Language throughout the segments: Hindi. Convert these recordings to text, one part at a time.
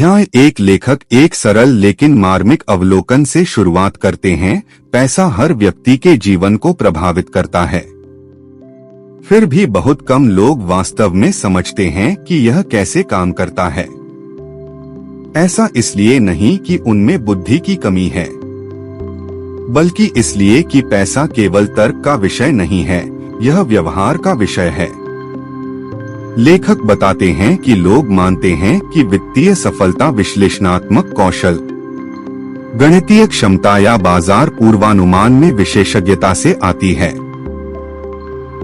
यहाँ एक लेखक एक सरल लेकिन मार्मिक अवलोकन से शुरुआत करते हैं। पैसा हर व्यक्ति के जीवन को प्रभावित करता है, फिर भी बहुत कम लोग वास्तव में समझते हैं कि यह कैसे काम करता है। ऐसा इसलिए नहीं कि उनमें बुद्धि की कमी है, बल्कि इसलिए कि पैसा केवल तर्क का विषय नहीं है, यह व्यवहार का विषय है। लेखक बताते हैं कि लोग मानते हैं कि वित्तीय सफलता विश्लेषणात्मक कौशल, गणितीय क्षमता या बाजार पूर्वानुमान में विशेषज्ञता से आती है।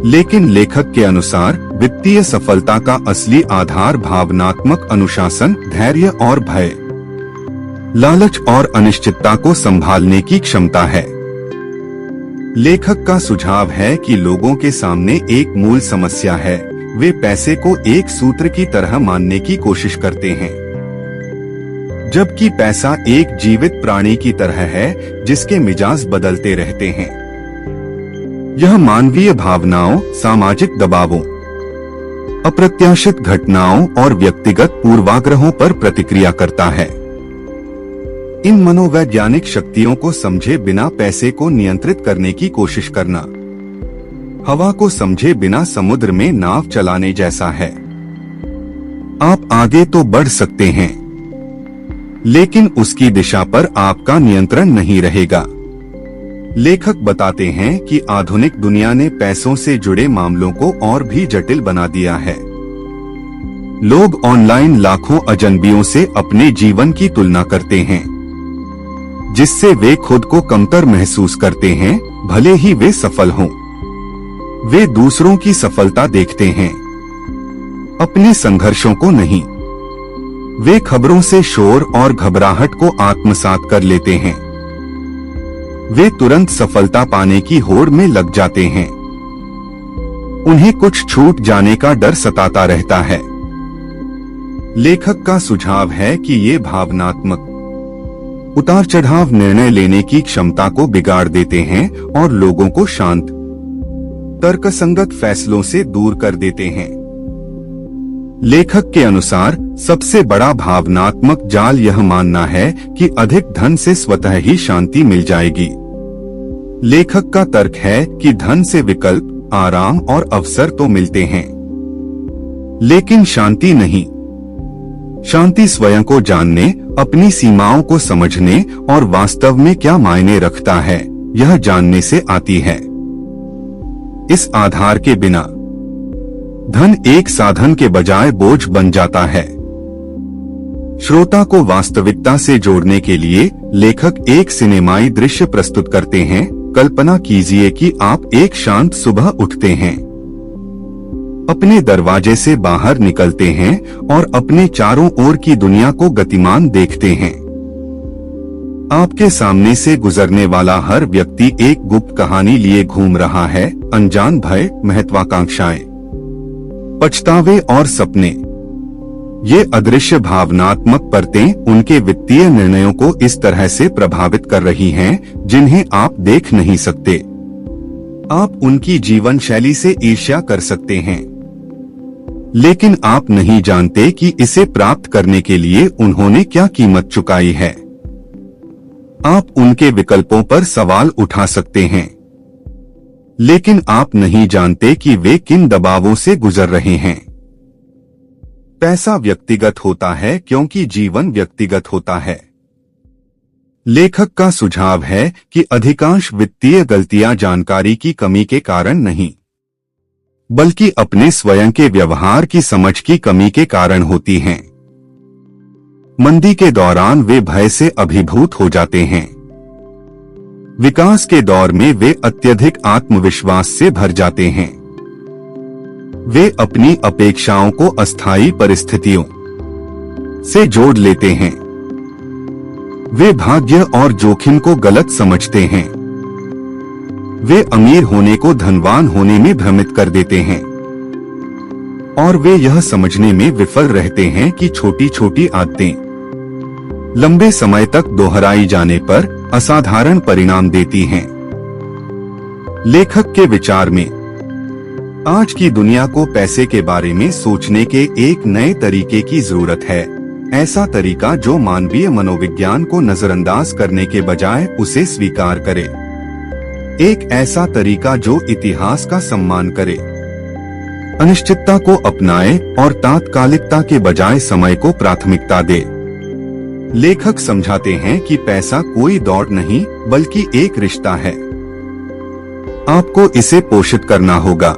लेकिन लेखक के अनुसार वित्तीय सफलता का असली आधार भावनात्मक अनुशासन, धैर्य और भय, लालच और अनिश्चितता को संभालने की क्षमता है। लेखक का सुझाव है कि लोगों के सामने एक मूल समस्या है, वे पैसे को एक सूत्र की तरह मानने की कोशिश करते हैं, जबकि पैसा एक जीवित प्राणी की तरह है जिसके मिजाज बदलते रहते हैं। यह मानवीय भावनाओं, सामाजिक दबावों, अप्रत्याशित घटनाओं और व्यक्तिगत पूर्वाग्रहों पर प्रतिक्रिया करता है। इन मनोवैज्ञानिक शक्तियों को समझे बिना पैसे को नियंत्रित करने की कोशिश करना, हवा को समझे बिना समुद्र में नाव चलाने जैसा है। आप आगे तो बढ़ सकते हैं, लेकिन उसकी दिशा पर आपका नियंत्रण नहीं रहेगा। लेखक बताते हैं कि आधुनिक दुनिया ने पैसों से जुड़े मामलों को और भी जटिल बना दिया है। लोग ऑनलाइन लाखों अजनबियों से अपने जीवन की तुलना करते हैं, जिससे वे खुद को कमतर महसूस करते हैं, भले ही वे सफल हों। वे दूसरों की सफलता देखते हैं, अपने संघर्षों को नहीं। वे खबरों से शोर और घबराहट को आत्मसात कर लेते हैं। वे तुरंत सफलता पाने की होड़ में लग जाते हैं। उन्हें कुछ छूट जाने का डर सताता रहता है। लेखक का सुझाव है कि ये भावनात्मक उतार चढ़ाव निर्णय लेने की क्षमता को बिगाड़ देते हैं और लोगों को शांत, तर्कसंगत फैसलों से दूर कर देते हैं। लेखक के अनुसार सबसे बड़ा भावनात्मक जाल यह मानना है कि अधिक धन से स्वतः ही शांति मिल जाएगी। लेखक का तर्क है कि धन से विकल्प, आराम और अवसर तो मिलते हैं, लेकिन शांति नहीं। शांति स्वयं को जानने, अपनी सीमाओं को समझने और वास्तव में क्या मायने रखता है, यह जानने से आती है। इस आधार के बिना धन एक साधन के बजाय बोझ बन जाता है। श्रोता को वास्तविकता से जोड़ने के लिए लेखक एक सिनेमाई दृश्य प्रस्तुत करते हैं। कल्पना कीजिए कि आप एक शांत सुबह उठते हैं, अपने दरवाजे से बाहर निकलते हैं और अपने चारों ओर की दुनिया को गतिमान देखते हैं। आपके सामने से गुजरने वाला हर व्यक्ति एक गुप्त कहानी लिए घूम रहा है, अनजान भय, महत्वाकांक्षाएं, पछतावे और सपने। ये अदृश्य भावनात्मक परतें उनके वित्तीय निर्णयों को इस तरह से प्रभावित कर रही हैं जिन्हें आप देख नहीं सकते। आप उनकी जीवन शैली से ईर्ष्या कर सकते हैं, लेकिन आप नहीं जानते कि इसे प्राप्त करने के लिए उन्होंने क्या कीमत चुकाई है। आप उनके विकल्पों पर सवाल उठा सकते हैं, लेकिन आप नहीं जानते कि वे किन दबावों से गुजर रहे हैं। पैसा व्यक्तिगत होता है क्योंकि जीवन व्यक्तिगत होता है। लेखक का सुझाव है कि अधिकांश वित्तीय गलतियां जानकारी की कमी के कारण नहीं, बल्कि अपने स्वयं के व्यवहार की समझ की कमी के कारण होती हैं। मंदी के दौरान वे भय से अभिभूत हो जाते हैं। विकास के दौर में वे अत्यधिक आत्मविश्वास से भर जाते हैं। वे अपनी अपेक्षाओं को अस्थायी परिस्थितियों से जोड़ लेते हैं। वे भाग्य और जोखिम को गलत समझते हैं। वे अमीर होने को धनवान होने में भ्रमित कर देते हैं, और वे यह समझने में विफल रहते हैं कि छोटी छोटी आदतें लंबे समय तक दोहराई जाने पर असाधारण परिणाम देती हैं। लेखक के विचार में आज की दुनिया को पैसे के बारे में सोचने के एक नए तरीके की जरूरत है। ऐसा तरीका जो मानवीय मनोविज्ञान को नजरअंदाज करने के बजाय उसे स्वीकार करे। एक ऐसा तरीका जो इतिहास का सम्मान करे, अनिश्चितता को अपनाए और तात्कालिकता के बजाय समय को प्राथमिकता दे। लेखक समझाते हैं कि पैसा कोई दौड़ नहीं बल्कि एक रिश्ता है। आपको इसे पोषित करना होगा,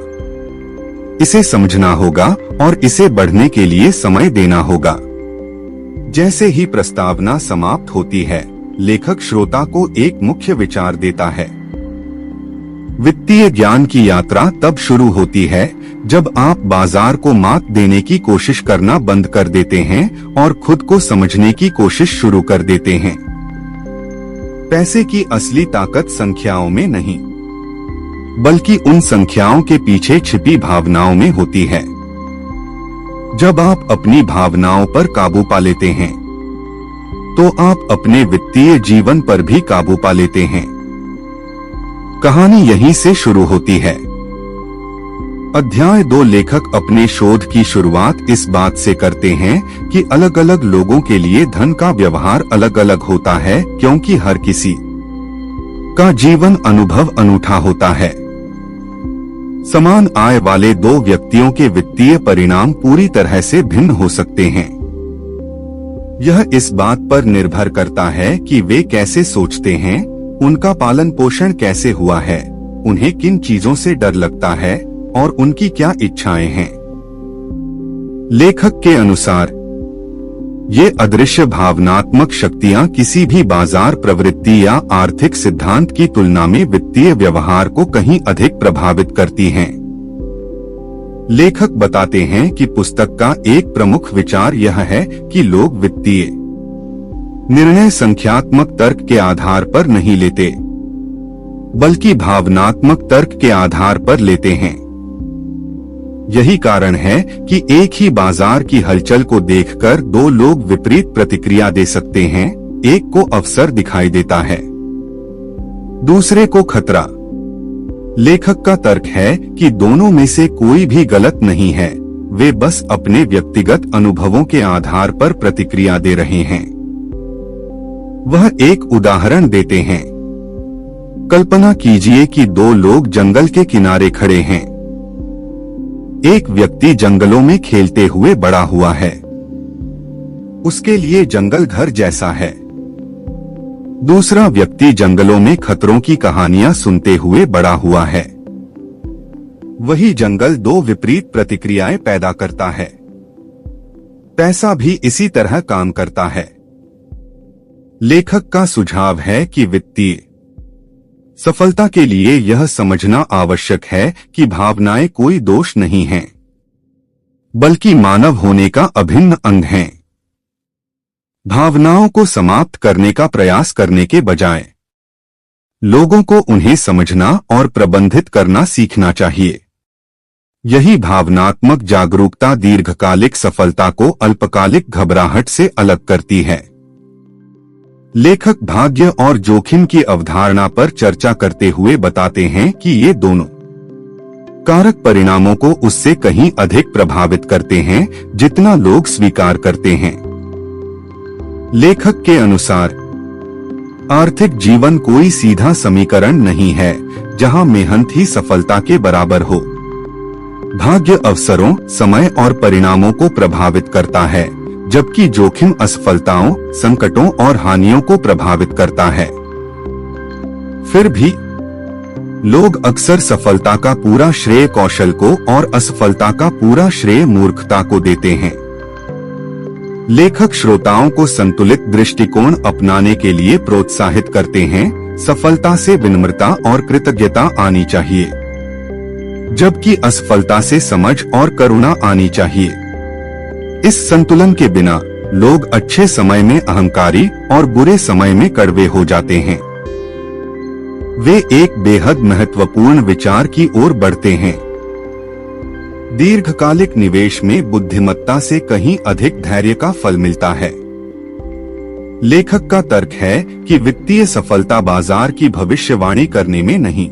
इसे समझना होगा और इसे बढ़ने के लिए समय देना होगा। जैसे ही प्रस्तावना समाप्त होती है, लेखक श्रोता को एक मुख्य विचार देता है। वित्तीय ज्ञान की यात्रा तब शुरू होती है जब आप बाजार को मात देने की कोशिश करना बंद कर देते हैं और खुद को समझने की कोशिश शुरू कर देते हैं। पैसे की असली ताकत संख्याओं में नहीं, बल्कि उन संख्याओं के पीछे छिपी भावनाओं में होती है। जब आप अपनी भावनाओं पर काबू पा लेते हैं, तो आप अपने वित्तीय जीवन पर भी काबू पा लेते हैं। कहानी यहीं से शुरू होती है। अध्याय 2 लेखक अपने शोध की शुरुआत इस बात से करते हैं कि अलग अलग लोगों के लिए धन का व्यवहार अलग अलग होता है, क्योंकि हर किसी का जीवन अनुभव अनूठा होता है। समान आय वाले 2 व्यक्तियों के वित्तीय परिणाम पूरी तरह से भिन्न हो सकते हैं। यह इस बात पर निर्भर करता है कि वे कैसे सोचते हैं, उनका पालन पोषण कैसे हुआ है, उन्हें किन चीजों से डर लगता है और उनकी क्या इच्छाएं हैं। लेखक के अनुसार ये अदृश्य भावनात्मक शक्तियां किसी भी बाजार प्रवृत्ति या आर्थिक सिद्धांत की तुलना में वित्तीय व्यवहार को कहीं अधिक प्रभावित करती हैं। लेखक बताते हैं कि पुस्तक का एक प्रमुख विचार यह है कि लोग वित्तीय निर्णय संख्यात्मक तर्क के आधार पर नहीं लेते, बल्कि भावनात्मक तर्क के आधार पर लेते हैं। यही कारण है कि एक ही बाजार की हलचल को देखकर 2 लोग विपरीत प्रतिक्रिया दे सकते हैं। एक को अवसर दिखाई देता है, दूसरे को खतरा। लेखक का तर्क है कि दोनों में से कोई भी गलत नहीं है, वे बस अपने व्यक्तिगत अनुभवों के आधार पर प्रतिक्रिया दे रहे हैं। वह एक उदाहरण देते हैं। कल्पना कीजिए कि 2 लोग जंगल के किनारे खड़े हैं। एक व्यक्ति जंगलों में खेलते हुए बड़ा हुआ है, उसके लिए जंगल घर जैसा है। दूसरा व्यक्ति जंगलों में खतरों की कहानियां सुनते हुए बड़ा हुआ है। वही जंगल 2 विपरीत प्रतिक्रियाएं पैदा करता है। पैसा भी इसी तरह काम करता है। लेखक का सुझाव है कि वित्तीय सफलता के लिए यह समझना आवश्यक है कि भावनाएं कोई दोष नहीं हैं, बल्कि मानव होने का अभिन्न अंग हैं। भावनाओं को समाप्त करने का प्रयास करने के बजाय लोगों को उन्हें समझना और प्रबंधित करना सीखना चाहिए। यही भावनात्मक जागरूकता दीर्घकालिक सफलता को अल्पकालिक घबराहट से अलग करती है। लेखक भाग्य और जोखिम की अवधारणा पर चर्चा करते हुए बताते हैं कि ये दोनों कारक परिणामों को उससे कहीं अधिक प्रभावित करते हैं जितना लोग स्वीकार करते हैं। लेखक के अनुसार आर्थिक जीवन कोई सीधा समीकरण नहीं है जहां मेहनत ही सफलता के बराबर हो। भाग्य अवसरों, समय और परिणामों को प्रभावित करता है, जबकि जोखिम असफलताओं, संकटों और हानियों को प्रभावित करता है। फिर भी लोग अक्सर सफलता का पूरा श्रेय कौशल को और असफलता का पूरा श्रेय मूर्खता को देते हैं। लेखक श्रोताओं को संतुलित दृष्टिकोण अपनाने के लिए प्रोत्साहित करते हैं। सफलता से विनम्रता और कृतज्ञता आनी चाहिए, जबकि असफलता से समझ और करुणा आनी चाहिए। इस संतुलन के बिना लोग अच्छे समय में अहंकारी और बुरे समय में कड़वे हो जाते हैं। वे एक बेहद महत्वपूर्ण विचार की ओर बढ़ते हैं। दीर्घकालिक निवेश में बुद्धिमत्ता से कहीं अधिक धैर्य का फल मिलता है। लेखक का तर्क है कि वित्तीय सफलता बाजार की भविष्यवाणी करने में नहीं,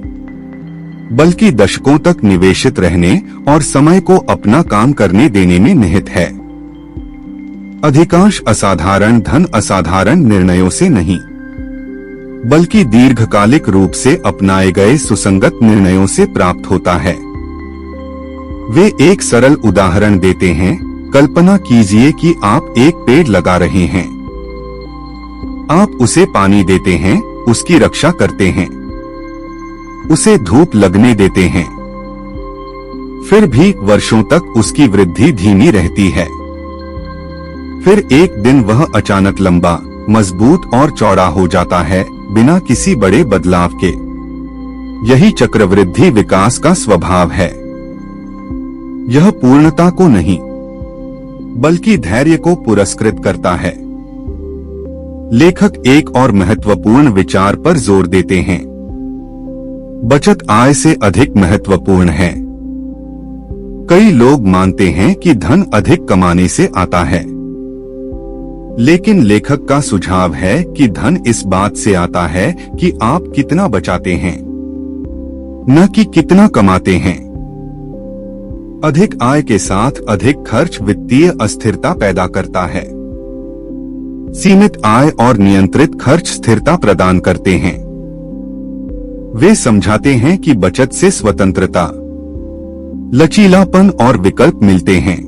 बल्कि दशकों तक निवेशित रहने और समय को अपना काम करने देने में निहित है। अधिकांश असाधारण धन असाधारण निर्णयों से नहीं, बल्कि दीर्घकालिक रूप से अपनाए गए सुसंगत निर्णयों से प्राप्त होता है। वे एक सरल उदाहरण देते हैं। कल्पना कीजिए कि आप एक पेड़ लगा रहे हैं। आप उसे पानी देते हैं, उसकी रक्षा करते हैं, उसे धूप लगने देते हैं। फिर भी वर्षों तक उसकी वृद्धि धीमी रहती है। फिर एक दिन वह अचानक लंबा, मजबूत और चौड़ा हो जाता है, बिना किसी बड़े बदलाव के। यही चक्रवृद्धि विकास का स्वभाव है। यह पूर्णता को नहीं, बल्कि धैर्य को पुरस्कृत करता है। लेखक एक और महत्वपूर्ण विचार पर जोर देते हैं। बचत आय से अधिक महत्वपूर्ण है। कई लोग मानते हैं कि धन अधिक कमाने से आता है, लेकिन लेखक का सुझाव है कि धन इस बात से आता है कि आप कितना बचाते हैं, न कि कितना कमाते हैं। अधिक आय के साथ अधिक खर्च वित्तीय अस्थिरता पैदा करता है। सीमित आय और नियंत्रित खर्च स्थिरता प्रदान करते हैं। वे समझाते हैं कि बचत से स्वतंत्रता, लचीलापन और विकल्प मिलते हैं।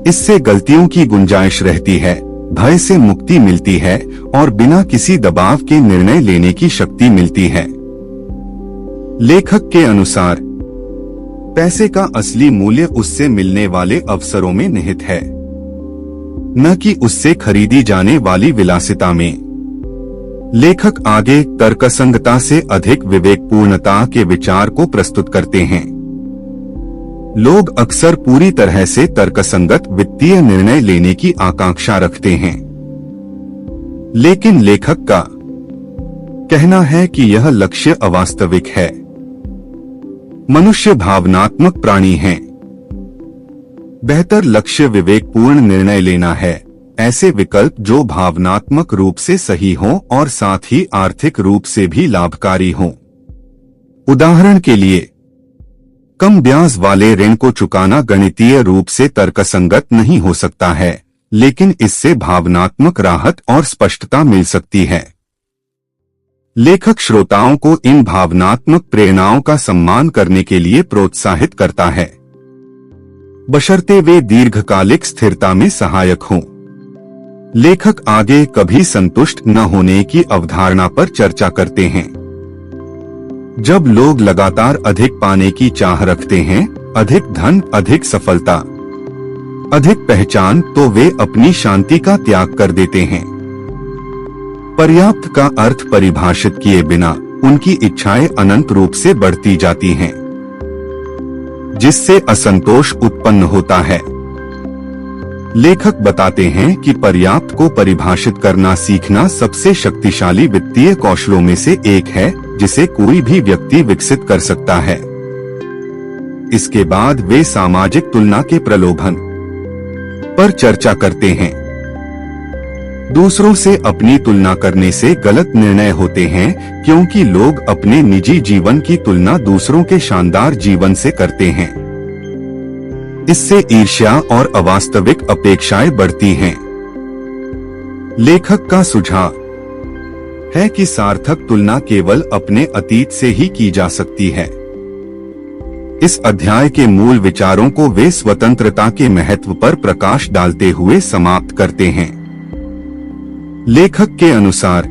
इससे गलतियों की गुंजाइश रहती है, भय से मुक्ति मिलती है और बिना किसी दबाव के निर्णय लेने की शक्ति मिलती है। लेखक के अनुसार पैसे का असली मूल्य उससे मिलने वाले अवसरों में निहित है, न कि उससे खरीदी जाने वाली विलासिता में। लेखक आगे तर्कसंगता से अधिक विवेकपूर्णता के विचार को प्रस्तुत करते हैं। लोग अक्सर पूरी तरह से तर्कसंगत वित्तीय निर्णय लेने की आकांक्षा रखते हैं, लेकिन लेखक का कहना है कि यह लक्ष्य अवास्तविक है। मनुष्य भावनात्मक प्राणी हैं। बेहतर लक्ष्य विवेकपूर्ण निर्णय लेना है, ऐसे विकल्प जो भावनात्मक रूप से सही हों और साथ ही आर्थिक रूप से भी लाभकारी हों। उदाहरण के लिए, कम ब्याज वाले ऋण को चुकाना गणितीय रूप से तर्कसंगत नहीं हो सकता है, लेकिन इससे भावनात्मक राहत और स्पष्टता मिल सकती है। लेखक श्रोताओं को इन भावनात्मक प्रेरणाओं का सम्मान करने के लिए प्रोत्साहित करता है, बशर्ते वे दीर्घकालिक स्थिरता में सहायक हों। लेखक आगे कभी संतुष्ट न होने की अवधारणा पर चर्चा करते हैं। जब लोग लगातार अधिक पाने की चाह रखते हैं, अधिक धन, अधिक सफलता, अधिक पहचान, तो वे अपनी शांति का त्याग कर देते हैं। पर्याप्त का अर्थ परिभाषित किए बिना उनकी इच्छाएं अनंत रूप से बढ़ती जाती हैं, जिससे असंतोष उत्पन्न होता है। लेखक बताते हैं कि पर्याप्त को परिभाषित करना सीखना सबसे शक्तिशाली वित्तीय कौशलों में से एक है, जिसे कोई भी व्यक्ति विकसित कर सकता है। इसके बाद वे सामाजिक तुलना के प्रलोभन पर चर्चा करते हैं। दूसरों से अपनी तुलना करने से गलत निर्णय होते हैं, क्योंकि लोग अपने निजी जीवन की तुलना दूसरों के शानदार जीवन से करते हैं। इससे ईर्ष्या और अवास्तविक अपेक्षाएं बढ़ती हैं। लेखक का सुझाव है कि सार्थक तुलना केवल अपने अतीत से ही की जा सकती है। इस अध्याय के मूल विचारों को वे स्वतंत्रता के महत्व पर प्रकाश डालते हुए समाप्त करते हैं। लेखक के अनुसार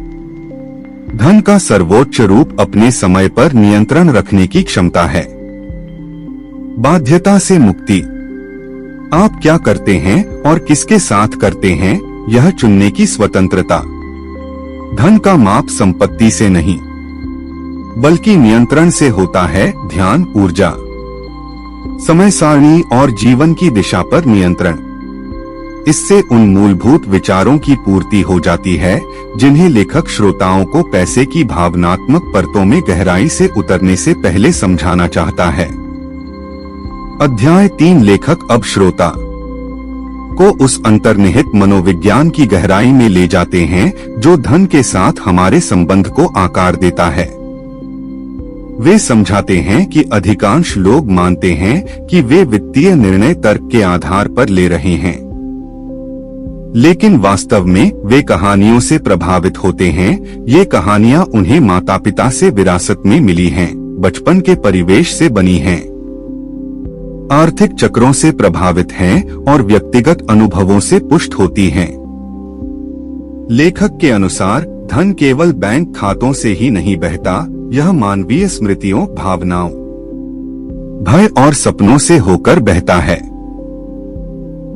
धन का सर्वोच्च रूप अपने समय पर नियंत्रण रखने की क्षमता है। बाध्यता से मुक्ति, आप क्या करते हैं और किसके साथ करते हैं, यह चुनने की स्वतंत्रता। धन का माप संपत्ति से नहीं, बल्कि नियंत्रण से होता है। ध्यान, ऊर्जा, समय सारणी और जीवन की दिशा पर नियंत्रण। इससे उन मूलभूत विचारों की पूर्ति हो जाती है जिन्हें लेखक श्रोताओं को पैसे की भावनात्मक परतों में गहराई से उतरने से पहले समझाना चाहता है। अध्याय 3 लेखक अब श्रोता को उस अंतर्निहित मनोविज्ञान की गहराई में ले जाते हैं जो धन के साथ हमारे संबंध को आकार देता है। वे समझाते हैं कि अधिकांश लोग मानते हैं कि वे वित्तीय निर्णय तर्क के आधार पर ले रहे हैं, लेकिन वास्तव में वे कहानियों से प्रभावित होते हैं। ये कहानियां उन्हें माता पिता से विरासत में मिली हैं, बचपन के परिवेश से बनी हैं, आर्थिक चक्रों से प्रभावित हैं और व्यक्तिगत अनुभवों से पुष्ट होती हैं। लेखक के अनुसार धन केवल बैंक खातों से ही नहीं बहता, यह मानवीय स्मृतियों, भावनाओं, भय और सपनों से होकर बहता है।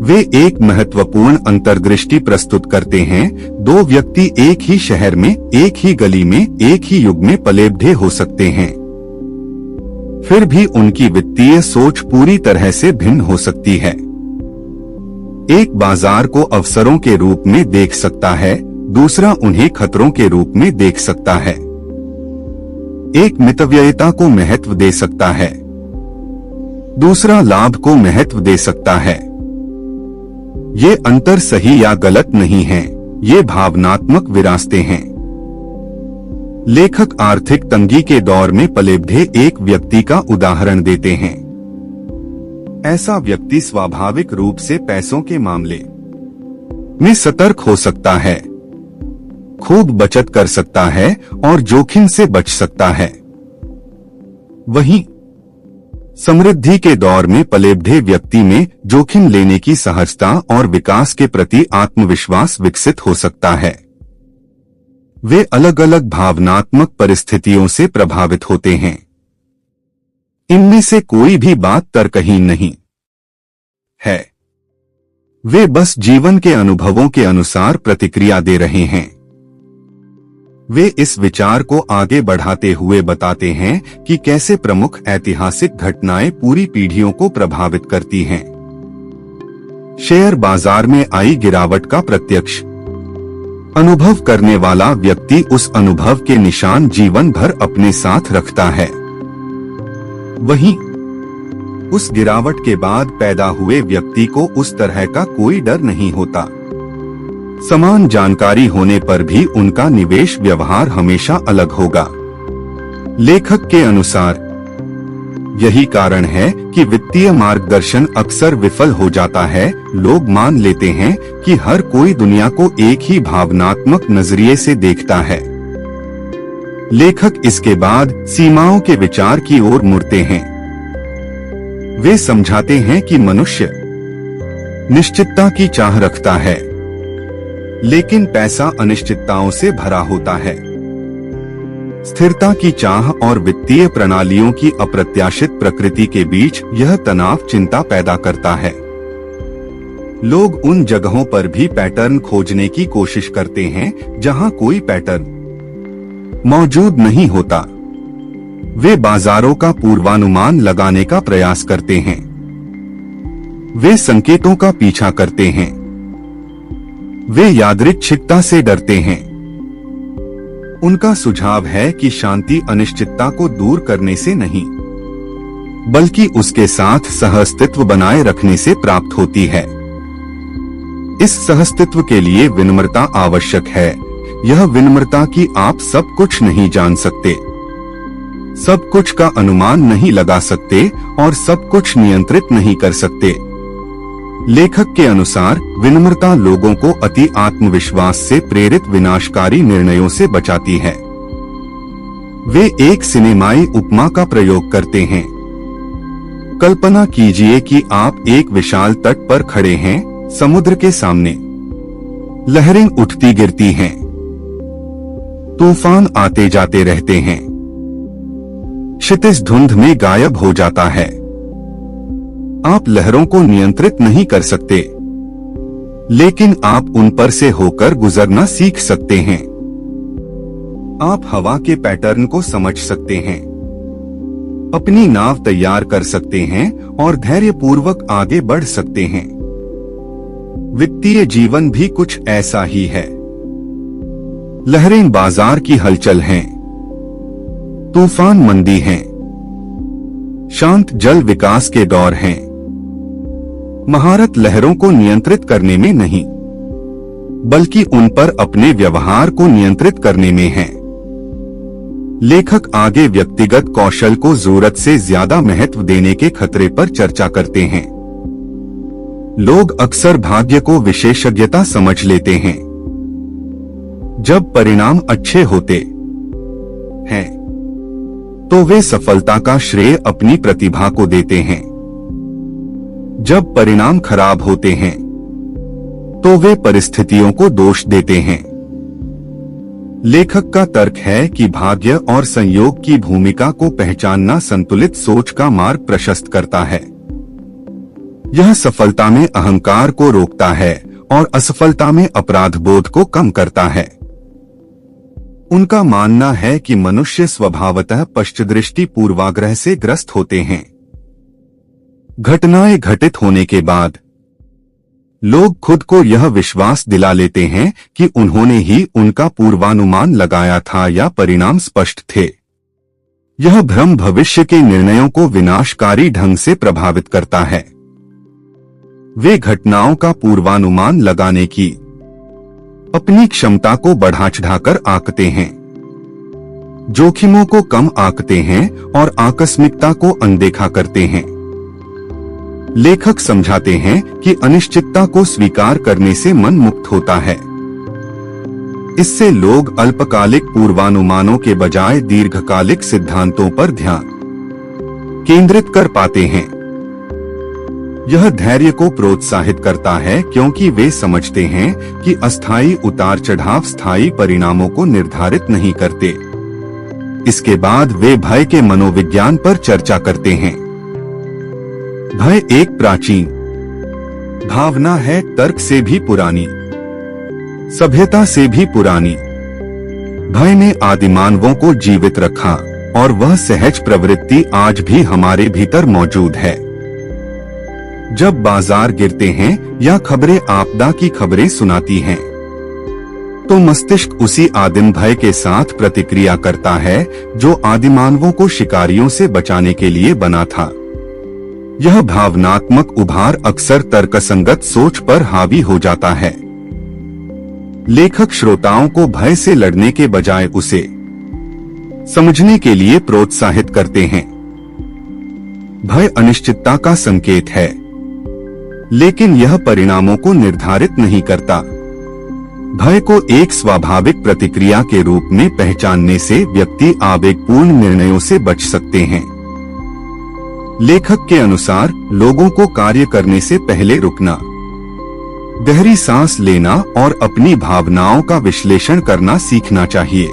वे एक महत्वपूर्ण अंतर्दृष्टि प्रस्तुत करते हैं। दो व्यक्ति एक ही शहर में, एक ही गली में, एक ही युग में पले-बढ़े हो सकते हैं, फिर भी उनकी वित्तीय सोच पूरी तरह से भिन्न हो सकती है। एक बाजार को अवसरों के रूप में देख सकता है, दूसरा उन्हें खतरों के रूप में देख सकता है। एक मितव्ययिता को महत्व दे सकता है, दूसरा लाभ को महत्व दे सकता है। ये अंतर सही या गलत नहीं है, ये भावनात्मक विरासतें हैं। लेखक आर्थिक तंगी के दौर में पले-बढ़े एक व्यक्ति का उदाहरण देते हैं। ऐसा व्यक्ति स्वाभाविक रूप से पैसों के मामले में सतर्क हो सकता है, खूब बचत कर सकता है और जोखिम से बच सकता है। वहीं समृद्धि के दौर में पले-बढ़े व्यक्ति में जोखिम लेने की सहजता और विकास के प्रति आत्मविश्वास विकसित हो सकता है। वे अलग अलग भावनात्मक परिस्थितियों से प्रभावित होते हैं। इनमें से कोई भी बात तर्कहीन नहीं है, वे बस जीवन के अनुभवों के अनुसार प्रतिक्रिया दे रहे हैं। वे इस विचार को आगे बढ़ाते हुए बताते हैं कि कैसे प्रमुख ऐतिहासिक घटनाएं पूरी पीढ़ियों को प्रभावित करती हैं। शेयर बाजार में आई गिरावट का प्रत्यक्ष अनुभव करने वाला व्यक्ति उस अनुभव के निशान जीवन भर अपने साथ रखता है। वहीं उस गिरावट के बाद पैदा हुए व्यक्ति को उस तरह का कोई डर नहीं होता। समान जानकारी होने पर भी उनका निवेश व्यवहार हमेशा अलग होगा। लेखक के अनुसार यही कारण है कि वित्तीय मार्गदर्शन अक्सर विफल हो जाता है। लोग मान लेते हैं कि हर कोई दुनिया को एक ही भावनात्मक नजरिए से देखता है। लेखक इसके बाद सीमाओं के विचार की ओर मुड़ते हैं। वे समझाते हैं कि मनुष्य निश्चितता की चाह रखता है, लेकिन पैसा अनिश्चितताओं से भरा होता है। स्थिरता की चाह और वित्तीय प्रणालियों की अप्रत्याशित प्रकृति के बीच यह तनाव चिंता पैदा करता है। लोग उन जगहों पर भी पैटर्न खोजने की कोशिश करते हैं जहां कोई पैटर्न मौजूद नहीं होता। वे बाजारों का पूर्वानुमान लगाने का प्रयास करते हैं, वे संकेतों का पीछा करते हैं, वे यादृच्छिकता से डरते हैं। उनका सुझाव है कि शांति अनिश्चितता को दूर करने से नहीं, बल्कि उसके साथ सहअस्तित्व बनाए रखने से प्राप्त होती है। इस सहअस्तित्व के लिए विनम्रता आवश्यक है। यह विनम्रता कि आप सब कुछ नहीं जान सकते, सब कुछ का अनुमान नहीं लगा सकते और सब कुछ नियंत्रित नहीं कर सकते। लेखक के अनुसार विनम्रता लोगों को अति आत्मविश्वास से प्रेरित विनाशकारी निर्णयों से बचाती है। वे एक सिनेमाई उपमा का प्रयोग करते हैं। कल्पना कीजिए कि आप एक विशाल तट पर खड़े हैं, समुद्र के सामने लहरें उठती गिरती हैं, तूफान आते जाते रहते हैं, क्षितिज धुंध में गायब हो जाता है। आप लहरों को नियंत्रित नहीं कर सकते, लेकिन आप उन पर से होकर गुजरना सीख सकते हैं। आप हवा के पैटर्न को समझ सकते हैं, अपनी नाव तैयार कर सकते हैं और धैर्यपूर्वक आगे बढ़ सकते हैं। वित्तीय जीवन भी कुछ ऐसा ही है। लहरें बाजार की हलचल हैं, तूफान मंदी हैं, शांत जल विकास के दौर हैं। महारत लहरों को नियंत्रित करने में नहीं, बल्कि उन पर अपने व्यवहार को नियंत्रित करने में है। लेखक आगे व्यक्तिगत कौशल को जरूरत से ज्यादा महत्व देने के खतरे पर चर्चा करते हैं। लोग अक्सर भाग्य को विशेषज्ञता समझ लेते हैं। जब परिणाम अच्छे होते हैं तो वे सफलता का श्रेय अपनी प्रतिभा को देते हैं। जब परिणाम खराब होते हैं तो वे परिस्थितियों को दोष देते हैं। लेखक का तर्क है कि भाग्य और संयोग की भूमिका को पहचानना संतुलित सोच का मार्ग प्रशस्त करता है। यह सफलता में अहंकार को रोकता है और असफलता में अपराध बोध को कम करता है। उनका मानना है कि मनुष्य स्वभावतः पश्चदृष्टि पूर्वाग्रह से ग्रस्त होते हैं। घटनाएं घटित होने के बाद लोग खुद को यह विश्वास दिला लेते हैं कि उन्होंने ही उनका पूर्वानुमान लगाया था या परिणाम स्पष्ट थे। यह भ्रम भविष्य के निर्णयों को विनाशकारी ढंग से प्रभावित करता है। वे घटनाओं का पूर्वानुमान लगाने की अपनी क्षमता को बढ़ा चढ़ाकर आंकते हैं, जोखिमों को कम आंकते हैं और आकस्मिकता को अनदेखा करते हैं। लेखक समझाते हैं कि अनिश्चितता को स्वीकार करने से मन मुक्त होता है। इससे लोग अल्पकालिक पूर्वानुमानों के बजाय दीर्घकालिक सिद्धांतों पर ध्यान केंद्रित कर पाते हैं। यह धैर्य को प्रोत्साहित करता है क्योंकि वे समझते हैं कि अस्थायी उतार चढ़ाव स्थायी परिणामों को निर्धारित नहीं करते। इसके बाद वे भय के मनोविज्ञान पर चर्चा करते हैं। भय एक प्राचीन भावना है, तर्क से भी पुरानी, सभ्यता से भी पुरानी। भय ने आदिमानवों को जीवित रखा और वह सहज प्रवृत्ति आज भी हमारे भीतर मौजूद है। जब बाजार गिरते हैं या खबरें आपदा की खबरें सुनाती हैं, तो मस्तिष्क उसी आदिम भय के साथ प्रतिक्रिया करता है जो आदिमानवों को शिकारियों से बचाने के लिए बना था। यह भावनात्मक उभार अक्सर तर्कसंगत सोच पर हावी हो जाता है। लेखक श्रोताओं को भय से लड़ने के बजाय उसे समझने के लिए प्रोत्साहित करते हैं। भय अनिश्चितता का संकेत है, लेकिन यह परिणामों को निर्धारित नहीं करता। भय को एक स्वाभाविक प्रतिक्रिया के रूप में पहचानने से व्यक्ति आवेगपूर्ण निर्णयों से बच सकते हैं। लेखक के अनुसार लोगों को कार्य करने से पहले रुकना, गहरी सांस लेना और अपनी भावनाओं का विश्लेषण करना सीखना चाहिए।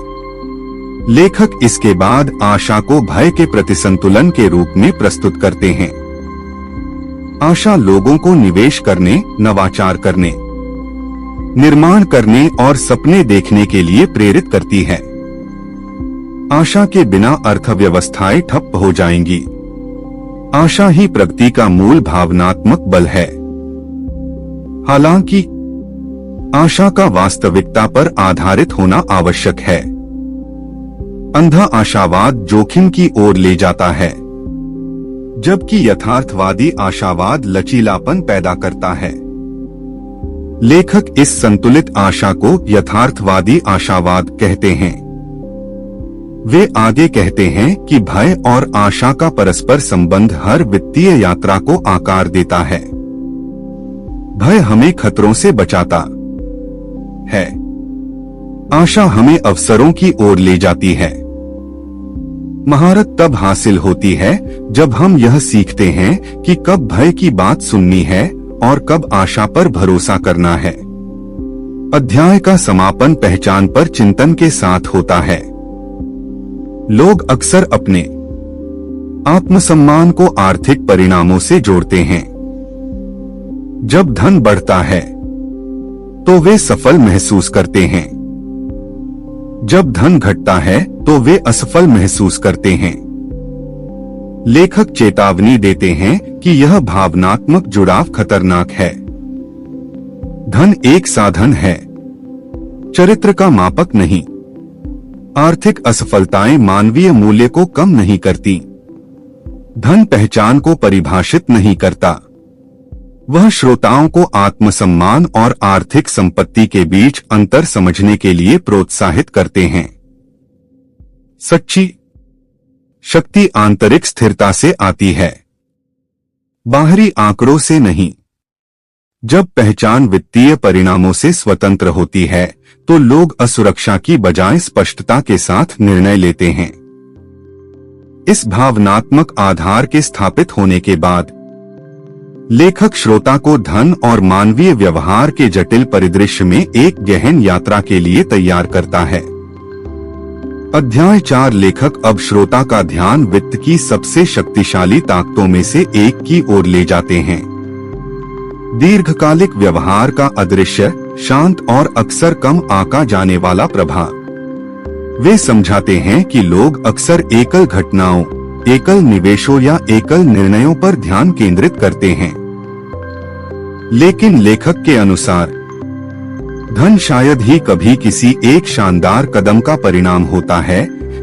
लेखक इसके बाद आशा को भय के प्रति संतुलन के रूप में प्रस्तुत करते हैं। आशा लोगों को निवेश करने, नवाचार करने, निर्माण करने और सपने देखने के लिए प्रेरित करती है। आशा के बिना अर्थव्यवस्थाएं ठप हो जाएंगी। आशा ही प्रगति का मूल भावनात्मक बल है। हालांकि आशा का वास्तविकता पर आधारित होना आवश्यक है। अंधा आशावाद जोखिम की ओर ले जाता है, जबकि यथार्थवादी आशावाद लचीलापन पैदा करता है। लेखक इस संतुलित आशा को यथार्थवादी आशावाद कहते हैं। वे आगे कहते हैं कि भय और आशा का परस्पर संबंध हर वित्तीय यात्रा को आकार देता है। भय हमें खतरों से बचाता है, आशा हमें अवसरों की ओर ले जाती है। महारत तब हासिल होती है जब हम यह सीखते हैं कि कब भय की बात सुननी है और कब आशा पर भरोसा करना है। अध्याय का समापन पहचान पर चिंतन के साथ होता है। लोग अक्सर अपने आत्मसम्मान को आर्थिक परिणामों से जोड़ते हैं। जब धन बढ़ता है तो वे सफल महसूस करते हैं, जब धन घटता है तो वे असफल महसूस करते हैं। लेखक चेतावनी देते हैं कि यह भावनात्मक जुड़ाव खतरनाक है। धन एक साधन है, चरित्र का मापक नहीं। आर्थिक असफलताएं मानवीय मूल्य को कम नहीं करती। धन पहचान को परिभाषित नहीं करता। वह श्रोताओं को आत्मसम्मान और आर्थिक संपत्ति के बीच अंतर समझने के लिए प्रोत्साहित करते हैं। सच्ची शक्ति आंतरिक स्थिरता से आती है, बाहरी आंकड़ों से नहीं। जब पहचान वित्तीय परिणामों से स्वतंत्र होती है तो लोग असुरक्षा की बजाय स्पष्टता के साथ निर्णय लेते हैं। इस भावनात्मक आधार के स्थापित होने के बाद लेखक श्रोता को धन और मानवीय व्यवहार के जटिल परिदृश्य में एक गहन यात्रा के लिए तैयार करता है। अध्याय 4 लेखक अब श्रोता का ध्यान वित्त की सबसे शक्तिशाली ताकतों में से एक की ओर ले जाते हैं। दीर्घकालिक व्यवहार का अदृश्य, शांत और अक्सर कम आंका जाने वाला प्रभाव। वे समझाते हैं कि लोग अक्सर एकल घटनाओं, एकल निवेशों या एकल निर्णयों पर ध्यान केंद्रित करते हैं, लेकिन लेखक के अनुसार धन शायद ही कभी किसी एक शानदार कदम का परिणाम होता है।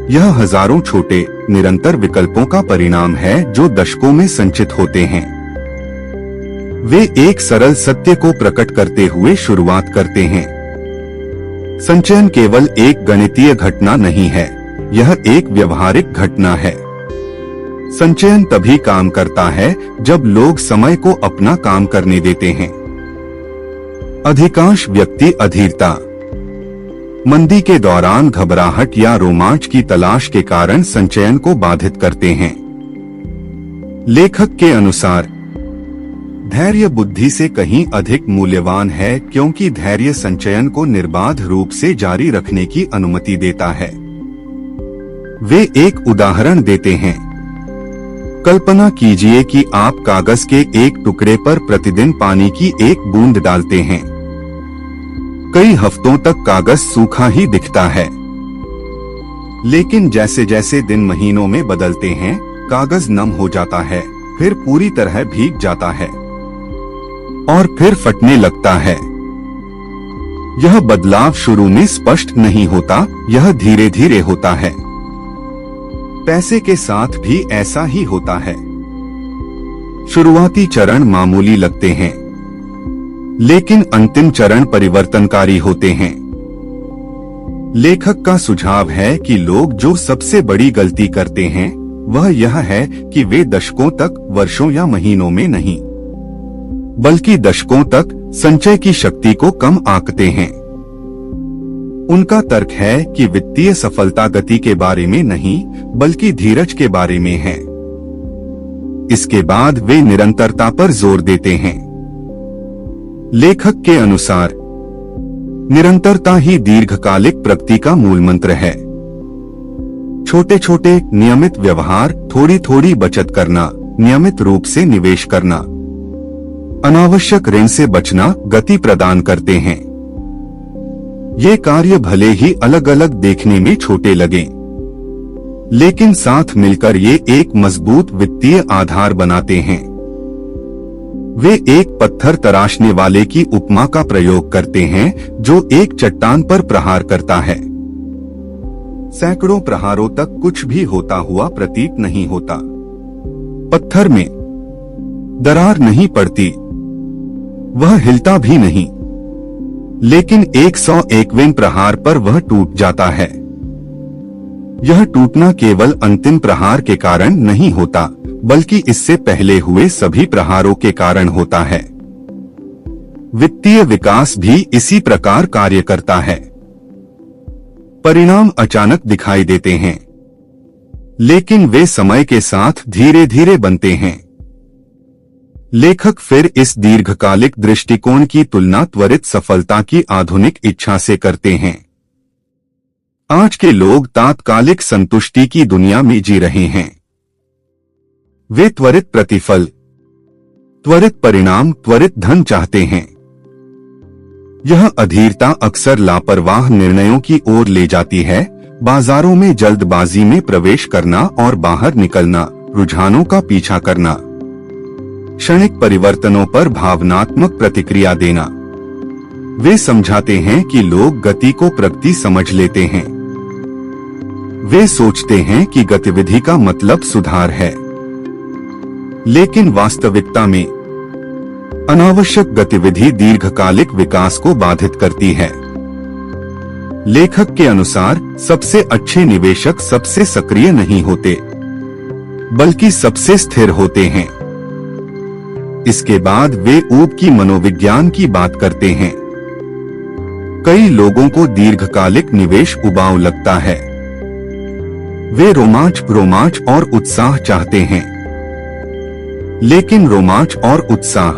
यह हजारों छोटे, निरंतर विकल्पों का परिणाम है जो दशकों में संचित होते हैं। वे एक सरल सत्य को प्रकट करते हुए शुरुआत करते हैं। संचयन केवल एक गणितीय घटना नहीं है, यह एक व्यवहारिक घटना है। संचयन तभी काम करता है जब लोग समय को अपना काम करने देते हैं। अधिकांश व्यक्ति अधीरता, मंदी के दौरान घबराहट या रोमांच की तलाश के कारण संचयन को बाधित करते हैं। लेखक के अनुसार धैर्य बुद्धि से कहीं अधिक मूल्यवान है, क्योंकि धैर्य संचयन को निर्बाध रूप से जारी रखने की अनुमति देता है। वे एक उदाहरण देते हैं। कल्पना कीजिए कि आप कागज के एक टुकड़े पर प्रतिदिन पानी की एक बूंद डालते हैं। कई हफ्तों तक कागज सूखा ही दिखता है, लेकिन जैसे जैसे दिन महीनों में बदलते हैं, कागज नम हो जाता है, फिर पूरी तरह भीग जाता है और फिर फटने लगता है। यह बदलाव शुरू में स्पष्ट नहीं होता, यह धीरे धीरे होता है। पैसे के साथ भी ऐसा ही होता है। शुरुआती चरण मामूली लगते हैं, लेकिन अंतिम चरण परिवर्तनकारी होते हैं। लेखक का सुझाव है कि लोग जो सबसे बड़ी गलती करते हैं वह यह है कि वे दशकों तक, वर्षों या महीनों में नहीं, बल्कि दशकों तक संचय की शक्ति को कम आंकते हैं। उनका तर्क है कि वित्तीय सफलता गति के बारे में नहीं, बल्कि धीरज के बारे में है। इसके बाद वे निरंतरता पर जोर देते हैं। लेखक के अनुसार निरंतरता ही दीर्घकालिक प्रगति का मूल मंत्र है। छोटे छोटे नियमित व्यवहार, थोड़ी थोड़ी बचत करना, नियमित रूप से निवेश करना, अनावश्यक ऋण से बचना गति प्रदान करते हैं। ये कार्य भले ही अलग अलग देखने में छोटे लगें, लेकिन साथ मिलकर ये एक मजबूत वित्तीय आधार बनाते हैं। वे एक पत्थर तराशने वाले की उपमा का प्रयोग करते हैं जो एक चट्टान पर प्रहार करता है। सैकड़ों प्रहारों तक कुछ भी होता हुआ प्रतीत नहीं होता। पत्थर में दरार नहीं पड़ती, वह हिलता भी नहीं, लेकिन 101वें प्रहार पर वह टूट जाता है। यह टूटना केवल अंतिम प्रहार के कारण नहीं होता, बल्कि इससे पहले हुए सभी प्रहारों के कारण होता है। वित्तीय विकास भी इसी प्रकार कार्य करता है। परिणाम अचानक दिखाई देते हैं, लेकिन वे समय के साथ धीरे धीरे बनते हैं। लेखक फिर इस दीर्घकालिक दृष्टिकोण की तुलना त्वरित सफलता की आधुनिक इच्छा से करते हैं। आज के लोग तात्कालिक संतुष्टि की दुनिया में जी रहे हैं। वे त्वरित प्रतिफल, त्वरित परिणाम, त्वरित धन चाहते हैं। यह अधीरता अक्सर लापरवाह निर्णयों की ओर ले जाती है। बाजारों में जल्दबाजी में प्रवेश करना और बाहर निकलना, रुझानों का पीछा करना, क्षणिक परिवर्तनों पर भावनात्मक प्रतिक्रिया देना। वे समझाते हैं कि लोग गति को प्रगति समझ लेते हैं। वे सोचते हैं कि गतिविधि का मतलब सुधार है, लेकिन वास्तविकता में अनावश्यक गतिविधि दीर्घकालिक विकास को बाधित करती है। लेखक के अनुसार सबसे अच्छे निवेशक सबसे सक्रिय नहीं होते, बल्कि सबसे स्थिर होते हैं। इसके बाद वे ऊब की मनोविज्ञान की बात करते हैं। कई लोगों को दीर्घकालिक निवेश उबाऊ लगता है। वे रोमांच और उत्साह चाहते हैं, लेकिन रोमांच और उत्साह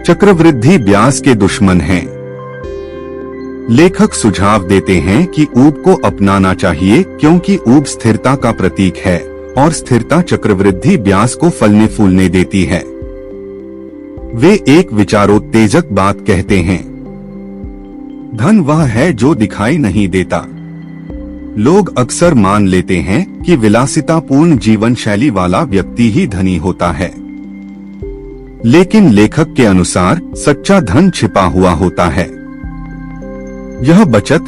चक्रवृद्धि ब्याज के दुश्मन हैं। लेखक सुझाव देते हैं कि ऊब को अपनाना चाहिए क्योंकि ऊब स्थिरता का प्रतीक है और स्थिरता चक्रवृद्धि ब्याज को फलने फूलने देती है। वे एक विचारोत्तेजक बात कहते हैं, धन वह है जो दिखाई नहीं देता। लोग अक्सर मान लेते हैं कि विलासितापूर्ण जीवन शैली वाला व्यक्ति ही धनी होता है, लेकिन लेखक के अनुसार सच्चा धन छिपा हुआ होता है। यह बचत,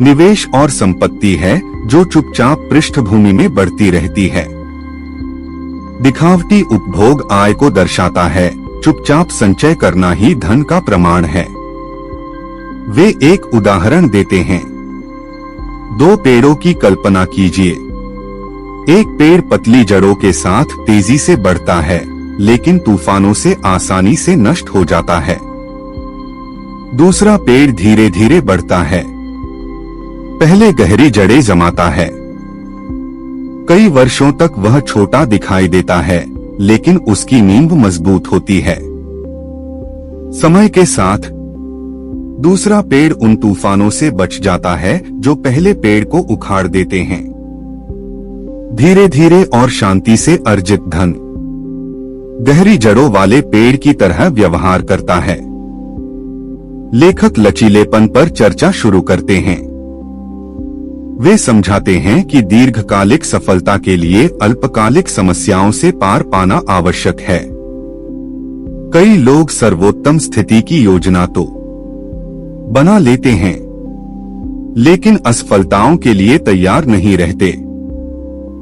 निवेश और संपत्ति है जो चुपचाप पृष्ठभूमि में बढ़ती रहती है। दिखावटी उपभोग आय को दर्शाता है, चुपचाप संचय करना ही धन का प्रमाण है। वे एक उदाहरण देते हैं। 2 पेड़ों की कल्पना कीजिए। एक पेड़ पतली जड़ों के साथ तेजी से बढ़ता है, लेकिन तूफानों से आसानी से नष्ट हो जाता है। दूसरा पेड़ धीरे धीरे बढ़ता है, पहले गहरी जड़ें जमाता है। कई वर्षों तक वह छोटा दिखाई देता है, लेकिन उसकी नींव मजबूत होती है। समय के साथ दूसरा पेड़ उन तूफानों से बच जाता है जो पहले पेड़ को उखाड़ देते हैं। धीरे धीरे और शांति से अर्जित धन गहरी जड़ों वाले पेड़ की तरह व्यवहार करता है। लेखक लचीलेपन पर चर्चा शुरू करते हैं। वे समझाते हैं कि दीर्घकालिक सफलता के लिए अल्पकालिक समस्याओं से पार पाना आवश्यक है। कई लोग सर्वोत्तम स्थिति की योजना तो बना लेते हैं, लेकिन असफलताओं के लिए तैयार नहीं रहते।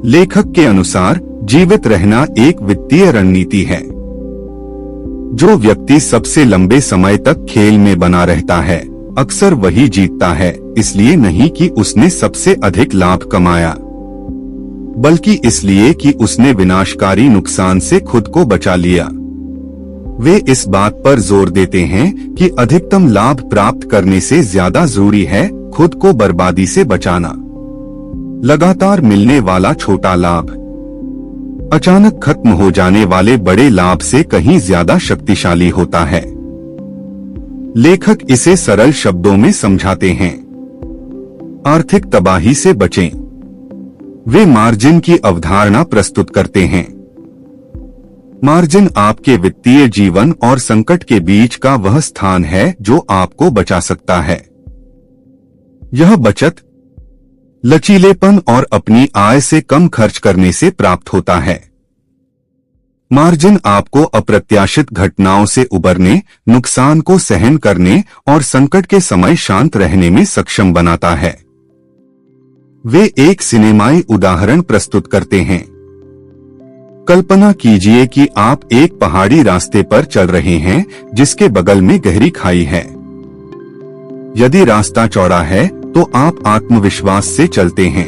लेखक के अनुसार जीवित रहना एक वित्तीय रणनीति है। जो व्यक्ति सबसे लंबे समय तक खेल में बना रहता है, अक्सर वही जीतता है, इसलिए नहीं कि उसने सबसे अधिक लाभ कमाया, बल्कि इसलिए कि उसने विनाशकारी नुकसान से खुद को बचा लिया। वे इस बात पर जोर देते हैं कि अधिकतम लाभ प्राप्त करने से ज्यादा जरूरी है खुद को बर्बादी से बचाना। लगातार मिलने वाला छोटा लाभ अचानक खत्म हो जाने वाले बड़े लाभ से कहीं ज्यादा शक्तिशाली होता है। लेखक इसे सरल शब्दों में समझाते हैं। आर्थिक तबाही से बचें। वे मार्जिन की अवधारणा प्रस्तुत करते हैं। मार्जिन आपके वित्तीय जीवन और संकट के बीच का वह स्थान है जो आपको बचा सकता है। यह बचत, लचीलेपन और अपनी आय से कम खर्च करने से प्राप्त होता है। मार्जिन आपको अप्रत्याशित घटनाओं से उबरने, नुकसान को सहन करने और संकट के समय शांत रहने में सक्षम बनाता है। वे एक सिनेमाई उदाहरण प्रस्तुत करते हैं। कल्पना कीजिए कि आप एक पहाड़ी रास्ते पर चल रहे हैं जिसके बगल में गहरी खाई है। यदि रास्ता चौड़ा है तो आप आत्मविश्वास से चलते हैं।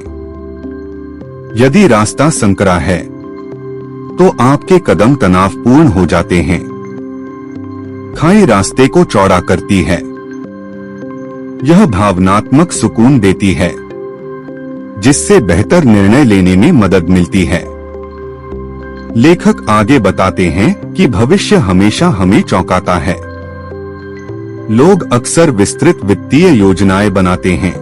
यदि रास्ता संकरा है तो आपके कदम तनावपूर्ण हो जाते हैं। खाई रास्ते को चौड़ा करती है। यह भावनात्मक सुकून देती है, जिससे बेहतर निर्णय लेने में मदद मिलती है। लेखक आगे बताते हैं कि भविष्य हमेशा हमें चौंकाता है। लोग अक्सर विस्तृत वित्तीय योजनाएं बनाते हैं,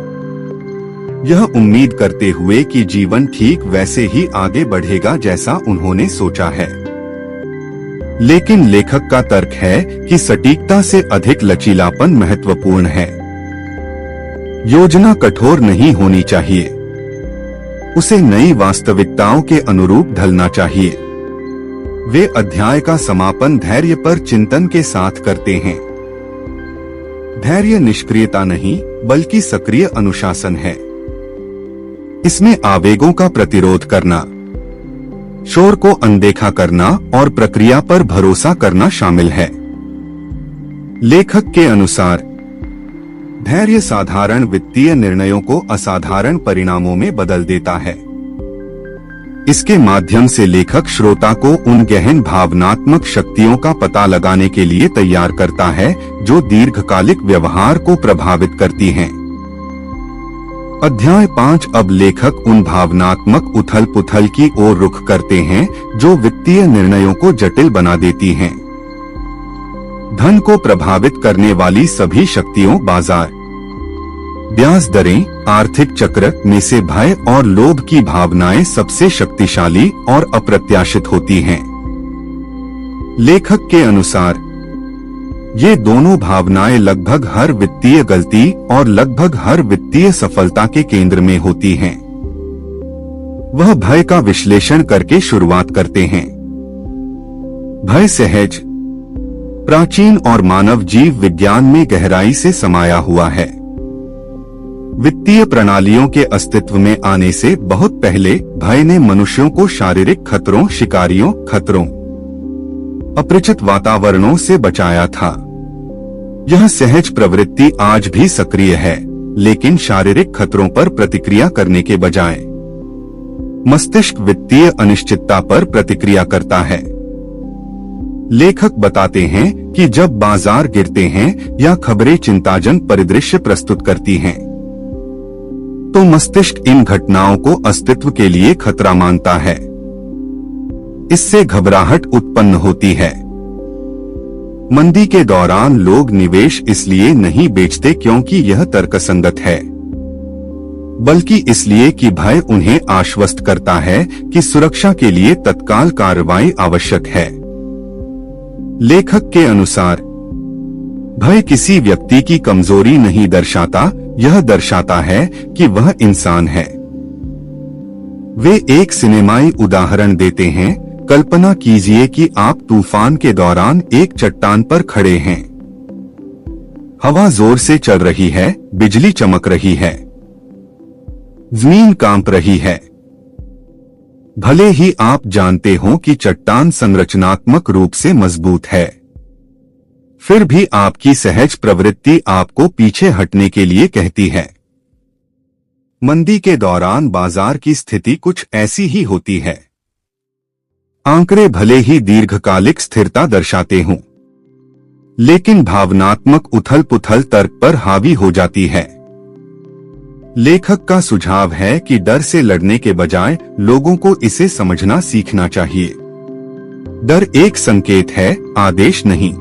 यह उम्मीद करते हुए कि जीवन ठीक वैसे ही आगे बढ़ेगा जैसा उन्होंने सोचा है। लेकिन लेखक का तर्क है कि सटीकता से अधिक लचीलापन महत्वपूर्ण है। योजना कठोर नहीं होनी चाहिए, उसे नई वास्तविकताओं के अनुरूप ढलना चाहिए। वे अध्याय का समापन धैर्य पर चिंतन के साथ करते हैं। धैर्य निष्क्रियता नहीं, बल्कि सक्रिय अनुशासन है। इसमें आवेगों का प्रतिरोध करना, शोर को अनदेखा करना और प्रक्रिया पर भरोसा करना शामिल है। लेखक के अनुसार धैर्य साधारण वित्तीय निर्णयों को असाधारण परिणामों में बदल देता है। इसके माध्यम से लेखक श्रोता को उन गहन भावनात्मक शक्तियों का पता लगाने के लिए तैयार करता है जो दीर्घकालिक व्यवहार को प्रभावित करती हैं। अध्याय 5 अब लेखक उन भावनात्मक उथल पुथल की ओर रुख करते हैं जो वित्तीय निर्णयों को जटिल बना देती हैं। धन को प्रभावित करने वाली सभी शक्तियों, बाजार, ब्याज दरें, आर्थिक चक्र में से भय और लोभ की भावनाएं सबसे शक्तिशाली और अप्रत्याशित होती हैं। लेखक के अनुसार ये दोनों भावनाएं लगभग हर वित्तीय गलती और लगभग हर वित्तीय सफलता के केंद्र में होती हैं। वह भय का विश्लेषण करके शुरुआत करते हैं। भय सहज, प्राचीन और मानव जीव विज्ञान में गहराई से समाया हुआ है। वित्तीय प्रणालियों के अस्तित्व में आने से बहुत पहले भय ने मनुष्यों को शारीरिक खतरों, शिकारियों, खतरों, अपरिचित वातावरणों से बचाया था। यह सहज प्रवृत्ति आज भी सक्रिय है, लेकिन शारीरिक खतरों पर प्रतिक्रिया करने के बजाय मस्तिष्क वित्तीय अनिश्चितता पर प्रतिक्रिया करता है। लेखक बताते हैं कि जब बाजार गिरते हैं या खबरें चिंताजनक परिदृश्य प्रस्तुत करती हैं, तो मस्तिष्क इन घटनाओं को अस्तित्व के लिए खतरा मानता है। इससे घबराहट उत्पन्न होती है। मंदी के दौरान लोग निवेश इसलिए नहीं बेचते क्योंकि यह तर्कसंगत है, बल्कि इसलिए कि भय उन्हें आश्वस्त करता है कि सुरक्षा के लिए तत्काल कार्रवाई आवश्यक है। लेखक के अनुसार भय किसी व्यक्ति की कमजोरी नहीं दर्शाता, यह दर्शाता है कि वह इंसान है। वे एक सिनेमाई उदाहरण देते हैं। कल्पना कीजिए कि आप तूफान के दौरान एक चट्टान पर खड़े हैं। हवा जोर से चल रही है, बिजली चमक रही है, जमीन कांप रही है। भले ही आप जानते हो कि चट्टान संरचनात्मक रूप से मजबूत है, फिर भी आपकी सहज प्रवृत्ति आपको पीछे हटने के लिए कहती है। मंदी के दौरान बाजार की स्थिति कुछ ऐसी ही होती है। आंकड़े भले ही दीर्घकालिक स्थिरता दर्शाते हों, लेकिन भावनात्मक उथल-पुथल तर्क पर हावी हो जाती है। लेखक का सुझाव है कि डर से लड़ने के बजाय लोगों को इसे समझना सीखना चाहिए। डर एक संकेत है, आदेश नहीं।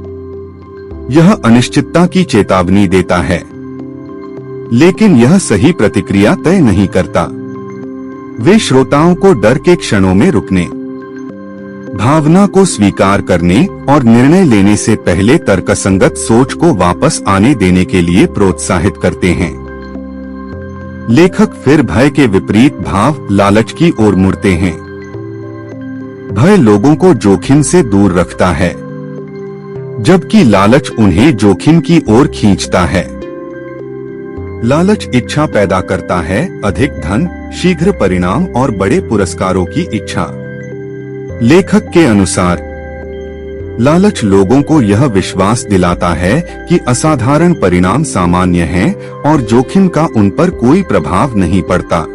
यह अनिश्चितता की चेतावनी देता है, लेकिन यह सही प्रतिक्रिया तय नहीं करता। वे श्रोताओं को डर के क्षणों में रुकने, भावना को स्वीकार करने और निर्णय लेने से पहले तर्कसंगत सोच को वापस आने देने के लिए प्रोत्साहित करते हैं। लेखक फिर भय के विपरीत भाव, लालच की ओर मुड़ते हैं। भय लोगों को जोखिम से दूर रखता है, जबकि लालच उन्हें जोखिम की ओर खींचता है। लालच इच्छा पैदा करता है, अधिक धन, शीघ्र परिणाम और बड़े पुरस्कारों की इच्छा। लेखक के अनुसार लालच लोगों को यह विश्वास दिलाता है कि असाधारण परिणाम सामान्य हैं और जोखिम का उन पर कोई प्रभाव नहीं पड़ता।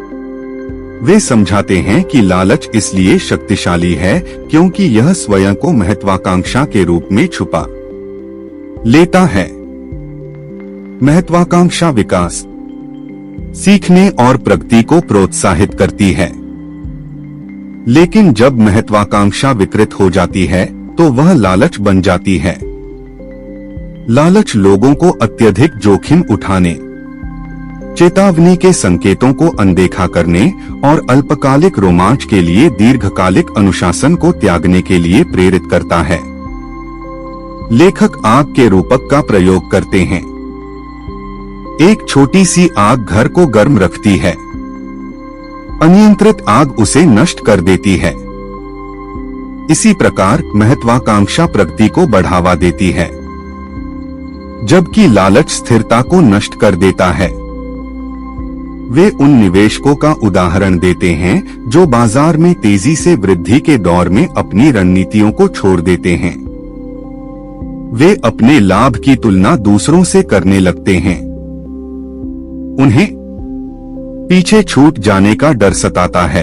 वे समझाते हैं कि लालच इसलिए शक्तिशाली है क्योंकि यह स्वयं को महत्वाकांक्षा के रूप में छुपा लेता है। महत्वाकांक्षा विकास, सीखने और प्रगति को प्रोत्साहित करती है, लेकिन जब महत्वाकांक्षा विकृत हो जाती है तो वह लालच बन जाती है। लालच लोगों को अत्यधिक जोखिम उठाने, चेतावनी के संकेतों को अनदेखा करने और अल्पकालिक रोमांच के लिए दीर्घकालिक अनुशासन को त्यागने के लिए प्रेरित करता है। लेखक आग के रूपक का प्रयोग करते हैं। एक छोटी सी आग घर को गर्म रखती है, अनियंत्रित आग उसे नष्ट कर देती है। इसी प्रकार महत्वाकांक्षा प्रगति को बढ़ावा देती है, जबकि लालच स्थिरता को नष्ट कर देता है। वे उन निवेशकों का उदाहरण देते हैं जो बाजार में तेजी से वृद्धि के दौर में अपनी रणनीतियों को छोड़ देते हैं। वे अपने लाभ की तुलना दूसरों से करने लगते हैं। उन्हें पीछे छूट जाने का डर सताता है।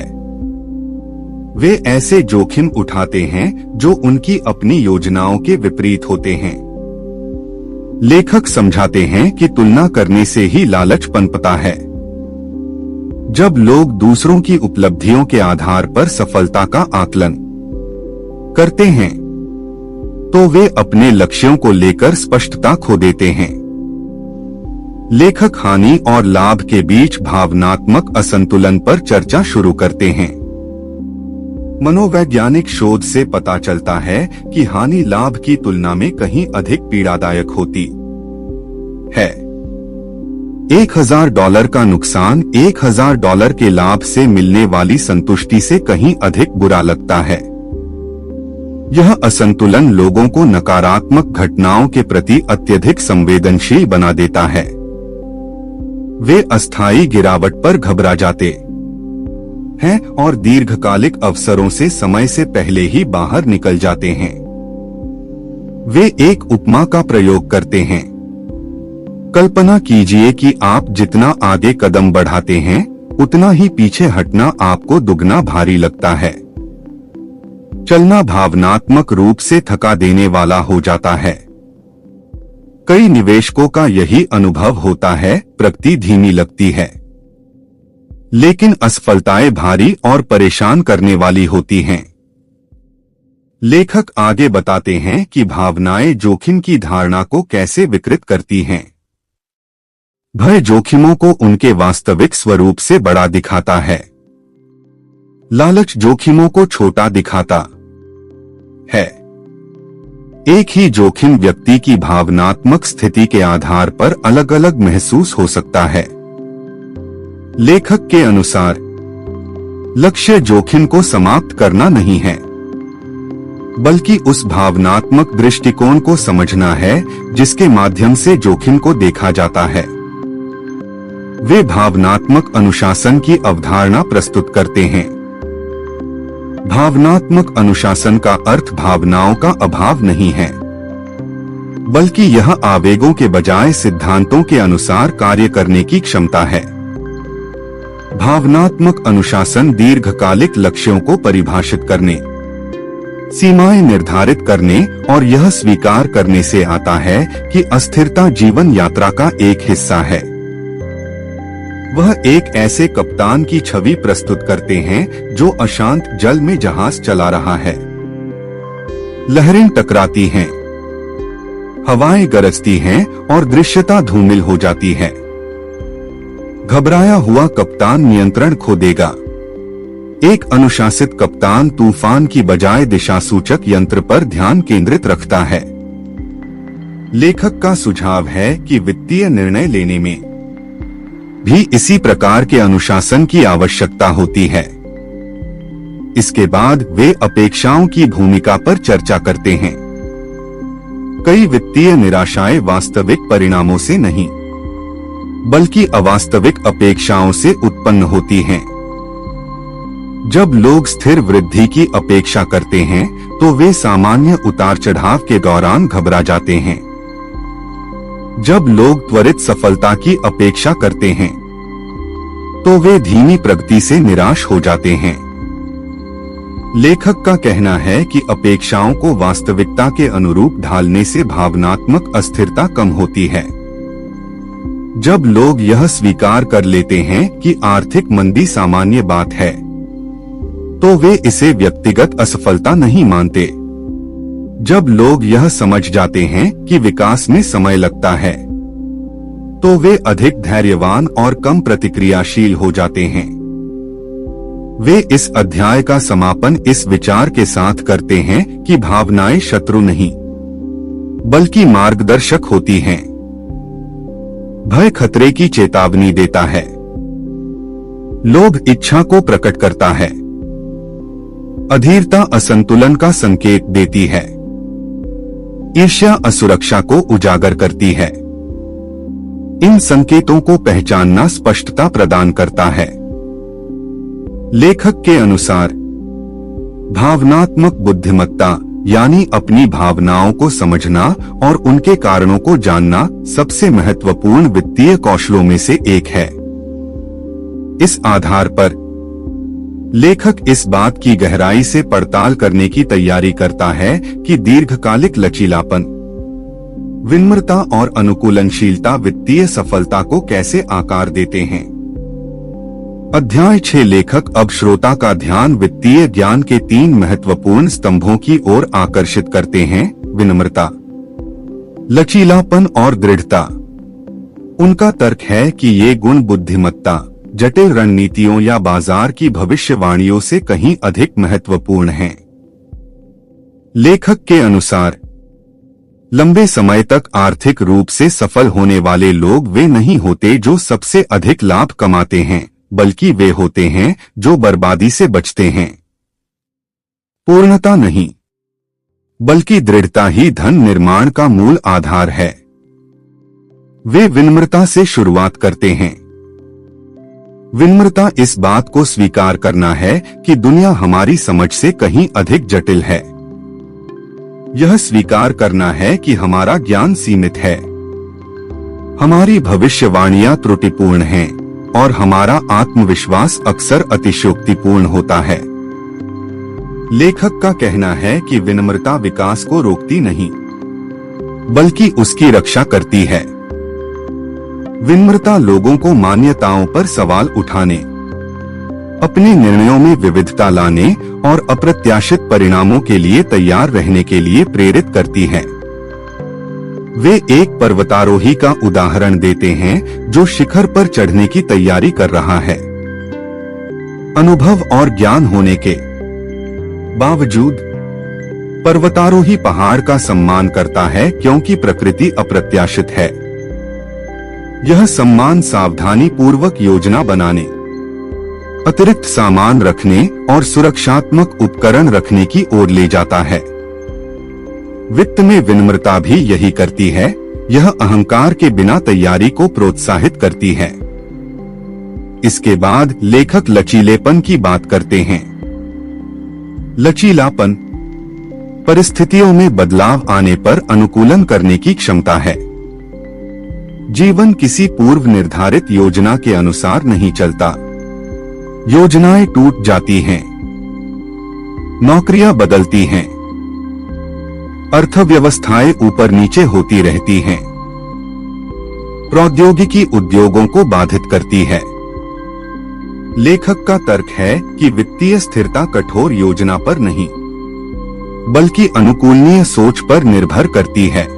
वे ऐसे जोखिम उठाते हैं जो उनकी अपनी योजनाओं के विपरीत होते हैं। लेखक समझाते हैं कि तुलना करने से ही लालच पनपता है। जब लोग दूसरों की उपलब्धियों के आधार पर सफलता का आकलन करते हैं, तो वे अपने लक्ष्यों को लेकर स्पष्टता खो देते हैं। लेखक हानि और लाभ के बीच भावनात्मक असंतुलन पर चर्चा शुरू करते हैं। मनोवैज्ञानिक शोध से पता चलता है कि हानि लाभ की तुलना में कहीं अधिक पीड़ादायक होती है। $1000 का नुकसान $1000 के लाभ से मिलने वाली संतुष्टि से कहीं अधिक बुरा लगता है। यह असंतुलन लोगों को नकारात्मक घटनाओं के प्रति अत्यधिक संवेदनशील बना देता है। वे अस्थायी गिरावट पर घबरा जाते हैं और दीर्घकालिक अवसरों से समय से पहले ही बाहर निकल जाते हैं। वे एक उपमा का प्रयोग करते हैं। कल्पना कीजिए कि आप जितना आगे कदम बढ़ाते हैं, उतना ही पीछे हटना आपको दुगना भारी लगता है। चलना भावनात्मक रूप से थका देने वाला हो जाता है। कई निवेशकों का यही अनुभव होता है। प्रगति धीमी लगती है, लेकिन असफलताएं भारी और परेशान करने वाली होती हैं। लेखक आगे बताते हैं कि भावनाएं जोखिम की धारणा को कैसे विकृत करती हैं। भय जोखिमों को उनके वास्तविक स्वरूप से बड़ा दिखाता है। लालच जोखिमों को छोटा दिखाता है। एक ही जोखिम व्यक्ति की भावनात्मक स्थिति के आधार पर अलग अलग महसूस हो सकता है। लेखक के अनुसार लक्ष्य जोखिम को समाप्त करना नहीं है, बल्कि उस भावनात्मक दृष्टिकोण को समझना है जिसके माध्यम से जोखिम को देखा जाता है। वे भावनात्मक अनुशासन की अवधारणा प्रस्तुत करते हैं। भावनात्मक अनुशासन का अर्थ भावनाओं का अभाव नहीं है, बल्कि यह आवेगों के बजाय सिद्धांतों के अनुसार कार्य करने की क्षमता है। भावनात्मक अनुशासन दीर्घकालिक लक्ष्यों को परिभाषित करने, सीमाएं निर्धारित करने और यह स्वीकार करने से आता है कि अस्थिरता जीवन यात्रा का एक हिस्सा है। वह एक ऐसे कप्तान की छवि प्रस्तुत करते हैं जो अशांत जल में जहाज चला रहा है। लहरें टकराती हैं, हवाएं गरजती हैं और दृश्यता धूमिल हो जाती है। घबराया हुआ कप्तान नियंत्रण खो देगा। एक अनुशासित कप्तान तूफान की बजाय दिशासूचक यंत्र पर ध्यान केंद्रित रखता है। लेखक का सुझाव है कि वित्तीय निर्णय लेने में भी इसी प्रकार के अनुशासन की आवश्यकता होती है। इसके बाद वे अपेक्षाओं की भूमिका पर चर्चा करते हैं। कई वित्तीय निराशाएं वास्तविक परिणामों से नहीं, बल्कि अवास्तविक अपेक्षाओं से उत्पन्न होती हैं। जब लोग स्थिर वृद्धि की अपेक्षा करते हैं, तो वे सामान्य उतार चढ़ाव के दौरान घबरा जाते हैं। जब लोग त्वरित सफलता की अपेक्षा करते हैं, तो वे धीमी प्रगति से निराश हो जाते हैं। लेखक का कहना है कि अपेक्षाओं को वास्तविकता के अनुरूप ढालने से भावनात्मक अस्थिरता कम होती है। जब लोग यह स्वीकार कर लेते हैं कि आर्थिक मंदी सामान्य बात है, तो वे इसे व्यक्तिगत असफलता नहीं मानते। जब लोग यह समझ जाते हैं कि विकास में समय लगता है, तो वे अधिक धैर्यवान और कम प्रतिक्रियाशील हो जाते हैं। वे इस अध्याय का समापन इस विचार के साथ करते हैं कि भावनाएं शत्रु नहीं, बल्कि मार्गदर्शक होती हैं। भय खतरे की चेतावनी देता है। लोभ इच्छा को प्रकट करता है। अधीरता असंतुलन का संकेत देती है। ईर्ष्या असुरक्षा को उजागर करती है। इन संकेतों को पहचानना स्पष्टता प्रदान करता है। लेखक के अनुसार भावनात्मक बुद्धिमत्ता यानी अपनी भावनाओं को समझना और उनके कारणों को जानना सबसे महत्वपूर्ण वित्तीय कौशलों में से एक है। इस आधार पर लेखक इस बात की गहराई से पड़ताल करने की तैयारी करता है कि दीर्घकालिक लचीलापन, विनम्रता और अनुकूलनशीलता वित्तीय सफलता को कैसे आकार देते हैं। अध्याय 6 लेखक अब श्रोता का ध्यान वित्तीय ज्ञान के 3 महत्वपूर्ण स्तंभों की ओर आकर्षित करते हैं, विनम्रता, लचीलापन और दृढ़ता। उनका तर्क है कि ये गुण बुद्धिमत्ता, जटिल रणनीतियों या बाजार की भविष्यवाणियों से कहीं अधिक महत्वपूर्ण हैं। लेखक के अनुसार लंबे समय तक आर्थिक रूप से सफल होने वाले लोग वे नहीं होते जो सबसे अधिक लाभ कमाते हैं, बल्कि वे होते हैं जो बर्बादी से बचते हैं। पूर्णता नहीं, बल्कि दृढ़ता ही धन निर्माण का मूल आधार है। वे विनम्रता से शुरुआत करते हैं। विनम्रता इस बात को स्वीकार करना है कि दुनिया हमारी समझ से कहीं अधिक जटिल है। यह स्वीकार करना है कि हमारा ज्ञान सीमित है, हमारी भविष्यवाणियां त्रुटिपूर्ण हैं और हमारा आत्मविश्वास अक्सर अतिशयोक्तिपूर्ण होता है। लेखक का कहना है कि विनम्रता विकास को रोकती नहीं, बल्कि उसकी रक्षा करती है। विनम्रता लोगों को मान्यताओं पर सवाल उठाने, अपने निर्णयों में विविधता लाने और अप्रत्याशित परिणामों के लिए तैयार रहने के लिए प्रेरित करती है। वे एक पर्वतारोही का उदाहरण देते हैं जो शिखर पर चढ़ने की तैयारी कर रहा है। अनुभव और ज्ञान होने के बावजूद पर्वतारोही पहाड़ का सम्मान करता है क्योंकि प्रकृति अप्रत्याशित है। यह सम्मान सावधानी पूर्वक योजना बनाने, अतिरिक्त सामान रखने और सुरक्षात्मक उपकरण रखने की ओर ले जाता है। वित्त में विनम्रता भी यही करती है। यह अहंकार के बिना तैयारी को प्रोत्साहित करती है। इसके बाद लेखक लचीलेपन की बात करते हैं। लचीलापन परिस्थितियों में बदलाव आने पर अनुकूलन करने की क्षमता है। जीवन किसी पूर्व निर्धारित योजना के अनुसार नहीं चलता। योजनाएं टूट जाती हैं, नौकरियां बदलती हैं, अर्थव्यवस्थाएं ऊपर नीचे होती रहती हैं, प्रौद्योगिकी उद्योगों को बाधित करती है। लेखक का तर्क है कि वित्तीय स्थिरता कठोर योजना पर नहीं, बल्कि अनुकूलनीय सोच पर निर्भर करती है।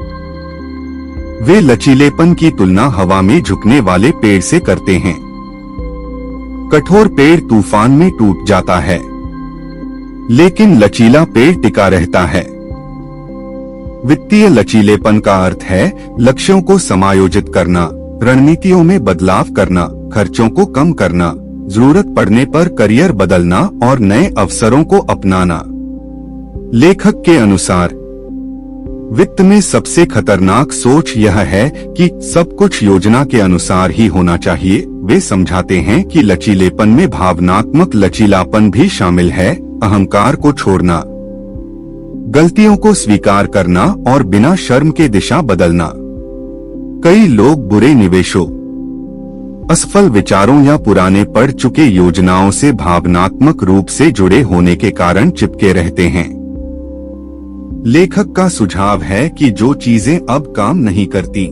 वे लचीलेपन की तुलना हवा में झुकने वाले पेड़ से करते हैं। कठोर पेड़ तूफान में टूट जाता है, लेकिन लचीला पेड़ टिका रहता है। वित्तीय लचीलेपन का अर्थ है लक्ष्यों को समायोजित करना, रणनीतियों में बदलाव करना, खर्चों को कम करना, जरूरत पड़ने पर करियर बदलना और नए अवसरों को अपनाना। लेखक के अनुसार वित्त में सबसे खतरनाक सोच यह है कि सब कुछ योजना के अनुसार ही होना चाहिए। वे समझाते हैं कि लचीलेपन में भावनात्मक लचीलापन भी शामिल है, अहंकार को छोड़ना, गलतियों को स्वीकार करना और बिना शर्म के दिशा बदलना। कई लोग बुरे निवेशों, असफल विचारों या पुराने पड़ चुके योजनाओं से भावनात्मक रूप से जुड़े होने के कारण चिपके रहते हैं। लेखक का सुझाव है कि जो चीजें अब काम नहीं करती,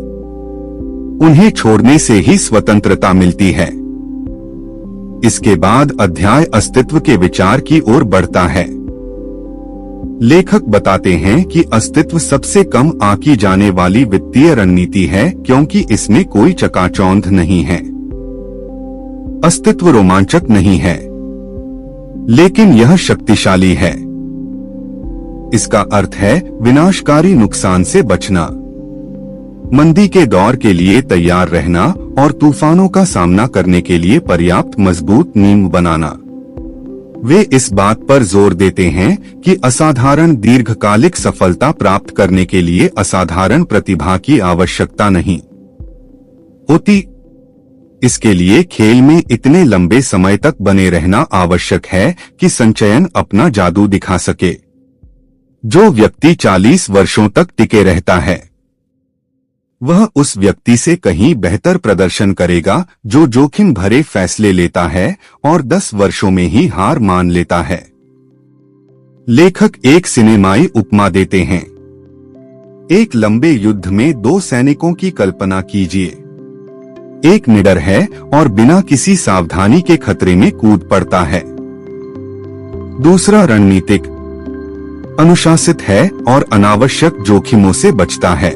उन्हें छोड़ने से ही स्वतंत्रता मिलती है। इसके बाद अध्याय अस्तित्व के विचार की ओर बढ़ता है। लेखक बताते हैं कि अस्तित्व सबसे कम आंकी जाने वाली वित्तीय रणनीति है क्योंकि इसमें कोई चकाचौंध नहीं है। अस्तित्व रोमांचक नहीं है, लेकिन यह शक्तिशाली है। इसका अर्थ है विनाशकारी नुकसान से बचना, मंदी के दौर के लिए तैयार रहना और तूफानों का सामना करने के लिए पर्याप्त मजबूत नींव बनाना। वे इस बात पर जोर देते हैं कि असाधारण दीर्घकालिक सफलता प्राप्त करने के लिए असाधारण प्रतिभा की आवश्यकता नहीं होती। इसके लिए खेल में इतने लंबे समय तक बने रहना आवश्यक है कि संचयन अपना जादू दिखा सके। जो व्यक्ति 40 वर्षों तक टिके रहता है, वह उस व्यक्ति से कहीं बेहतर प्रदर्शन करेगा जो जोखिम भरे फैसले लेता है और 10 वर्षों में ही हार मान लेता है। लेखक एक सिनेमाई उपमा देते हैं। एक लंबे युद्ध में 2 सैनिकों की कल्पना कीजिए। एक निडर है और बिना किसी सावधानी के खतरे में कूद पड़ता है। दूसरा रणनीतिक, अनुशासित है और अनावश्यक जोखिमों से बचता है।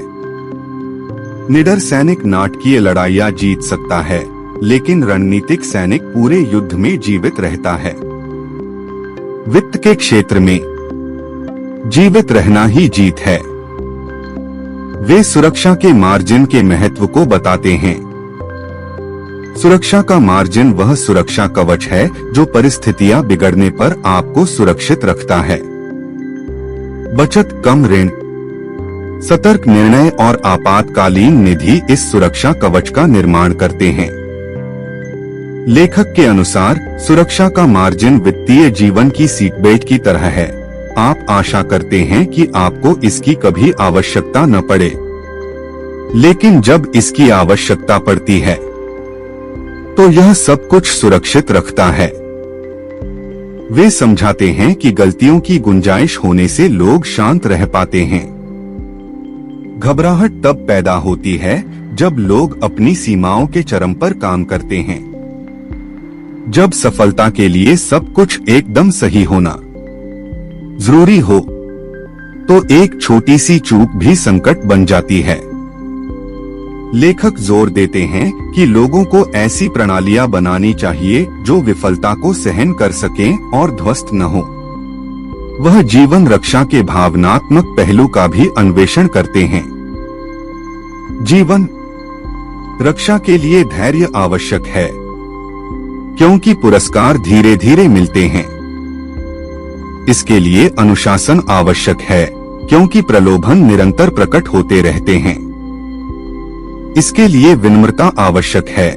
निडर सैनिक नाटकीय लड़ाइयां जीत सकता है, लेकिन रणनीतिक सैनिक पूरे युद्ध में जीवित रहता है। वित्त के क्षेत्र में जीवित रहना ही जीत है। वे सुरक्षा के मार्जिन के महत्व को बताते हैं। सुरक्षा का मार्जिन वह सुरक्षा कवच है जो परिस्थितियां बिगड़ने पर आपको सुरक्षित रखता है। बचत, कम ऋण, सतर्क निर्णय और आपातकालीन निधि इस सुरक्षा कवच का निर्माण करते हैं। लेखक के अनुसार सुरक्षा का मार्जिन वित्तीय जीवन की सीट बेल्ट की तरह है। आप आशा करते हैं कि आपको इसकी कभी आवश्यकता न पड़े, लेकिन जब इसकी आवश्यकता पड़ती है तो यह सब कुछ सुरक्षित रखता है। वे समझाते हैं कि गलतियों की गुंजाइश होने से लोग शांत रह पाते हैं। घबराहट तब पैदा होती है जब लोग अपनी सीमाओं के चरम पर काम करते हैं। जब सफलता के लिए सब कुछ एकदम सही होना जरूरी हो, तो एक छोटी सी चूक भी संकट बन जाती है। लेखक जोर देते हैं कि लोगों को ऐसी प्रणालियां बनानी चाहिए जो विफलता को सहन कर सकें और ध्वस्त न हो। वह जीवन रक्षा के भावनात्मक पहलू का भी अन्वेषण करते हैं। जीवन रक्षा के लिए धैर्य आवश्यक है, क्योंकि पुरस्कार धीरे धीरे मिलते हैं। इसके लिए अनुशासन आवश्यक है, क्योंकि प्रलोभन निरंतर प्रकट होते रहते हैं। इसके लिए विनम्रता आवश्यक है,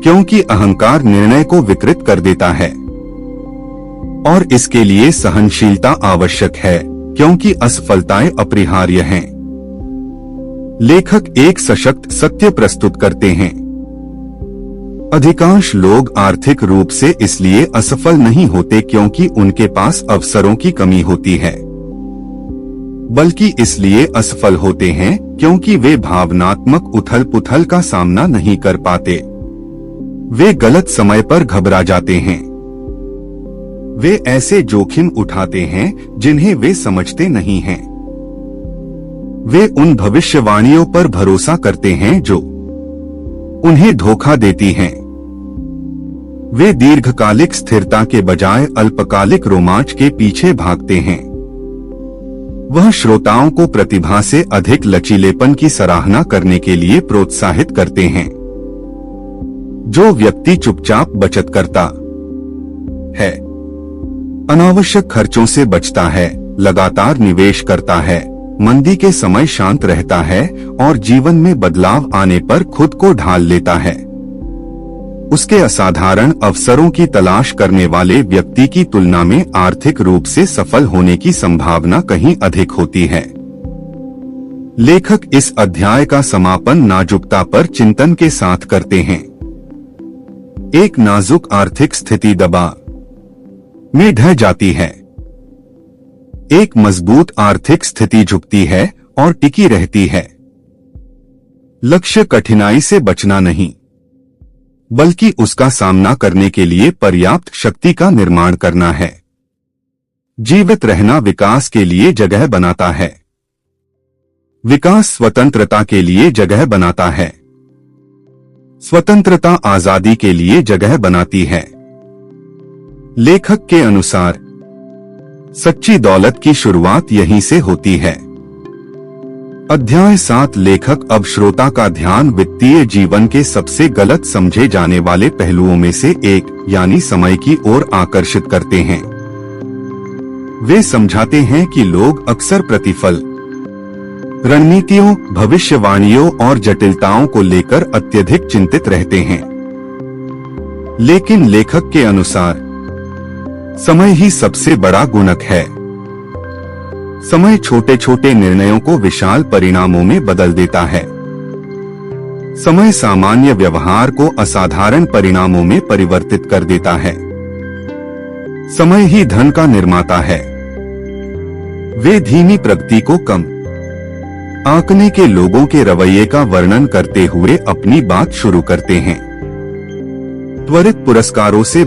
क्योंकि अहंकार निर्णय को विकृत कर देता है। और इसके लिए सहनशीलता आवश्यक है, क्योंकि असफलताएं अपरिहार्य हैं। लेखक एक सशक्त सत्य प्रस्तुत करते हैं। अधिकांश लोग आर्थिक रूप से इसलिए असफल नहीं होते क्योंकि उनके पास अवसरों की कमी होती है, बल्कि इसलिए असफल होते हैं क्योंकि वे भावनात्मक उथल-पुथल का सामना नहीं कर पाते। वे गलत समय पर घबरा जाते हैं। वे ऐसे जोखिम उठाते हैं जिन्हें वे समझते नहीं हैं। वे उन भविष्यवाणियों पर भरोसा करते हैं जो उन्हें धोखा देती हैं। वे दीर्घकालिक स्थिरता के बजाय अल्पकालिक रोमांच के पीछे भागते हैं। वह श्रोताओं को प्रतिभा से अधिक लचीलेपन की सराहना करने के लिए प्रोत्साहित करते हैं। जो व्यक्ति चुपचाप बचत करता है, अनावश्यक खर्चों से बचता है, लगातार निवेश करता है, मंदी के समय शांत रहता है और जीवन में बदलाव आने पर खुद को ढाल लेता है, उसके असाधारण अवसरों की तलाश करने वाले व्यक्ति की तुलना में आर्थिक रूप से सफल होने की संभावना कहीं अधिक होती है। लेखक इस अध्याय का समापन नाजुकता पर चिंतन के साथ करते हैं। एक नाजुक आर्थिक स्थिति दबाव में ढह जाती है। एक मजबूत आर्थिक स्थिति झुकती है और टिकी रहती है। लक्ष्य कठिनाई से बचना नहीं, बल्कि उसका सामना करने के लिए पर्याप्त शक्ति का निर्माण करना है। जीवित रहना विकास के लिए जगह बनाता है। विकास स्वतंत्रता के लिए जगह बनाता है। स्वतंत्रता आजादी के लिए जगह बनाती है। लेखक के अनुसार सच्ची दौलत की शुरुआत यहीं से होती है। अध्याय 7 लेखक अब श्रोता का ध्यान वित्तीय जीवन के सबसे गलत समझे जाने वाले पहलुओं में से एक यानी समय की ओर आकर्षित करते हैं। वे समझाते हैं कि लोग अक्सर प्रतिफल, रणनीतियों, भविष्यवाणियों और जटिलताओं को लेकर अत्यधिक चिंतित रहते हैं। लेकिन लेखक के अनुसार समय ही सबसे बड़ा गुणक है। समय छोटे छोटे निर्णयों को विशाल परिणामों में बदल देता है। समय सामान्य व्यवहार को असाधारण परिणामों में परिवर्तित कर देता है। समय ही धन का निर्माता है। वे धीमी प्रगति को कम आंकने के लोगों के रवैये का वर्णन करते हुए अपनी बात शुरू करते हैं। त्वरित पुरस्कारों से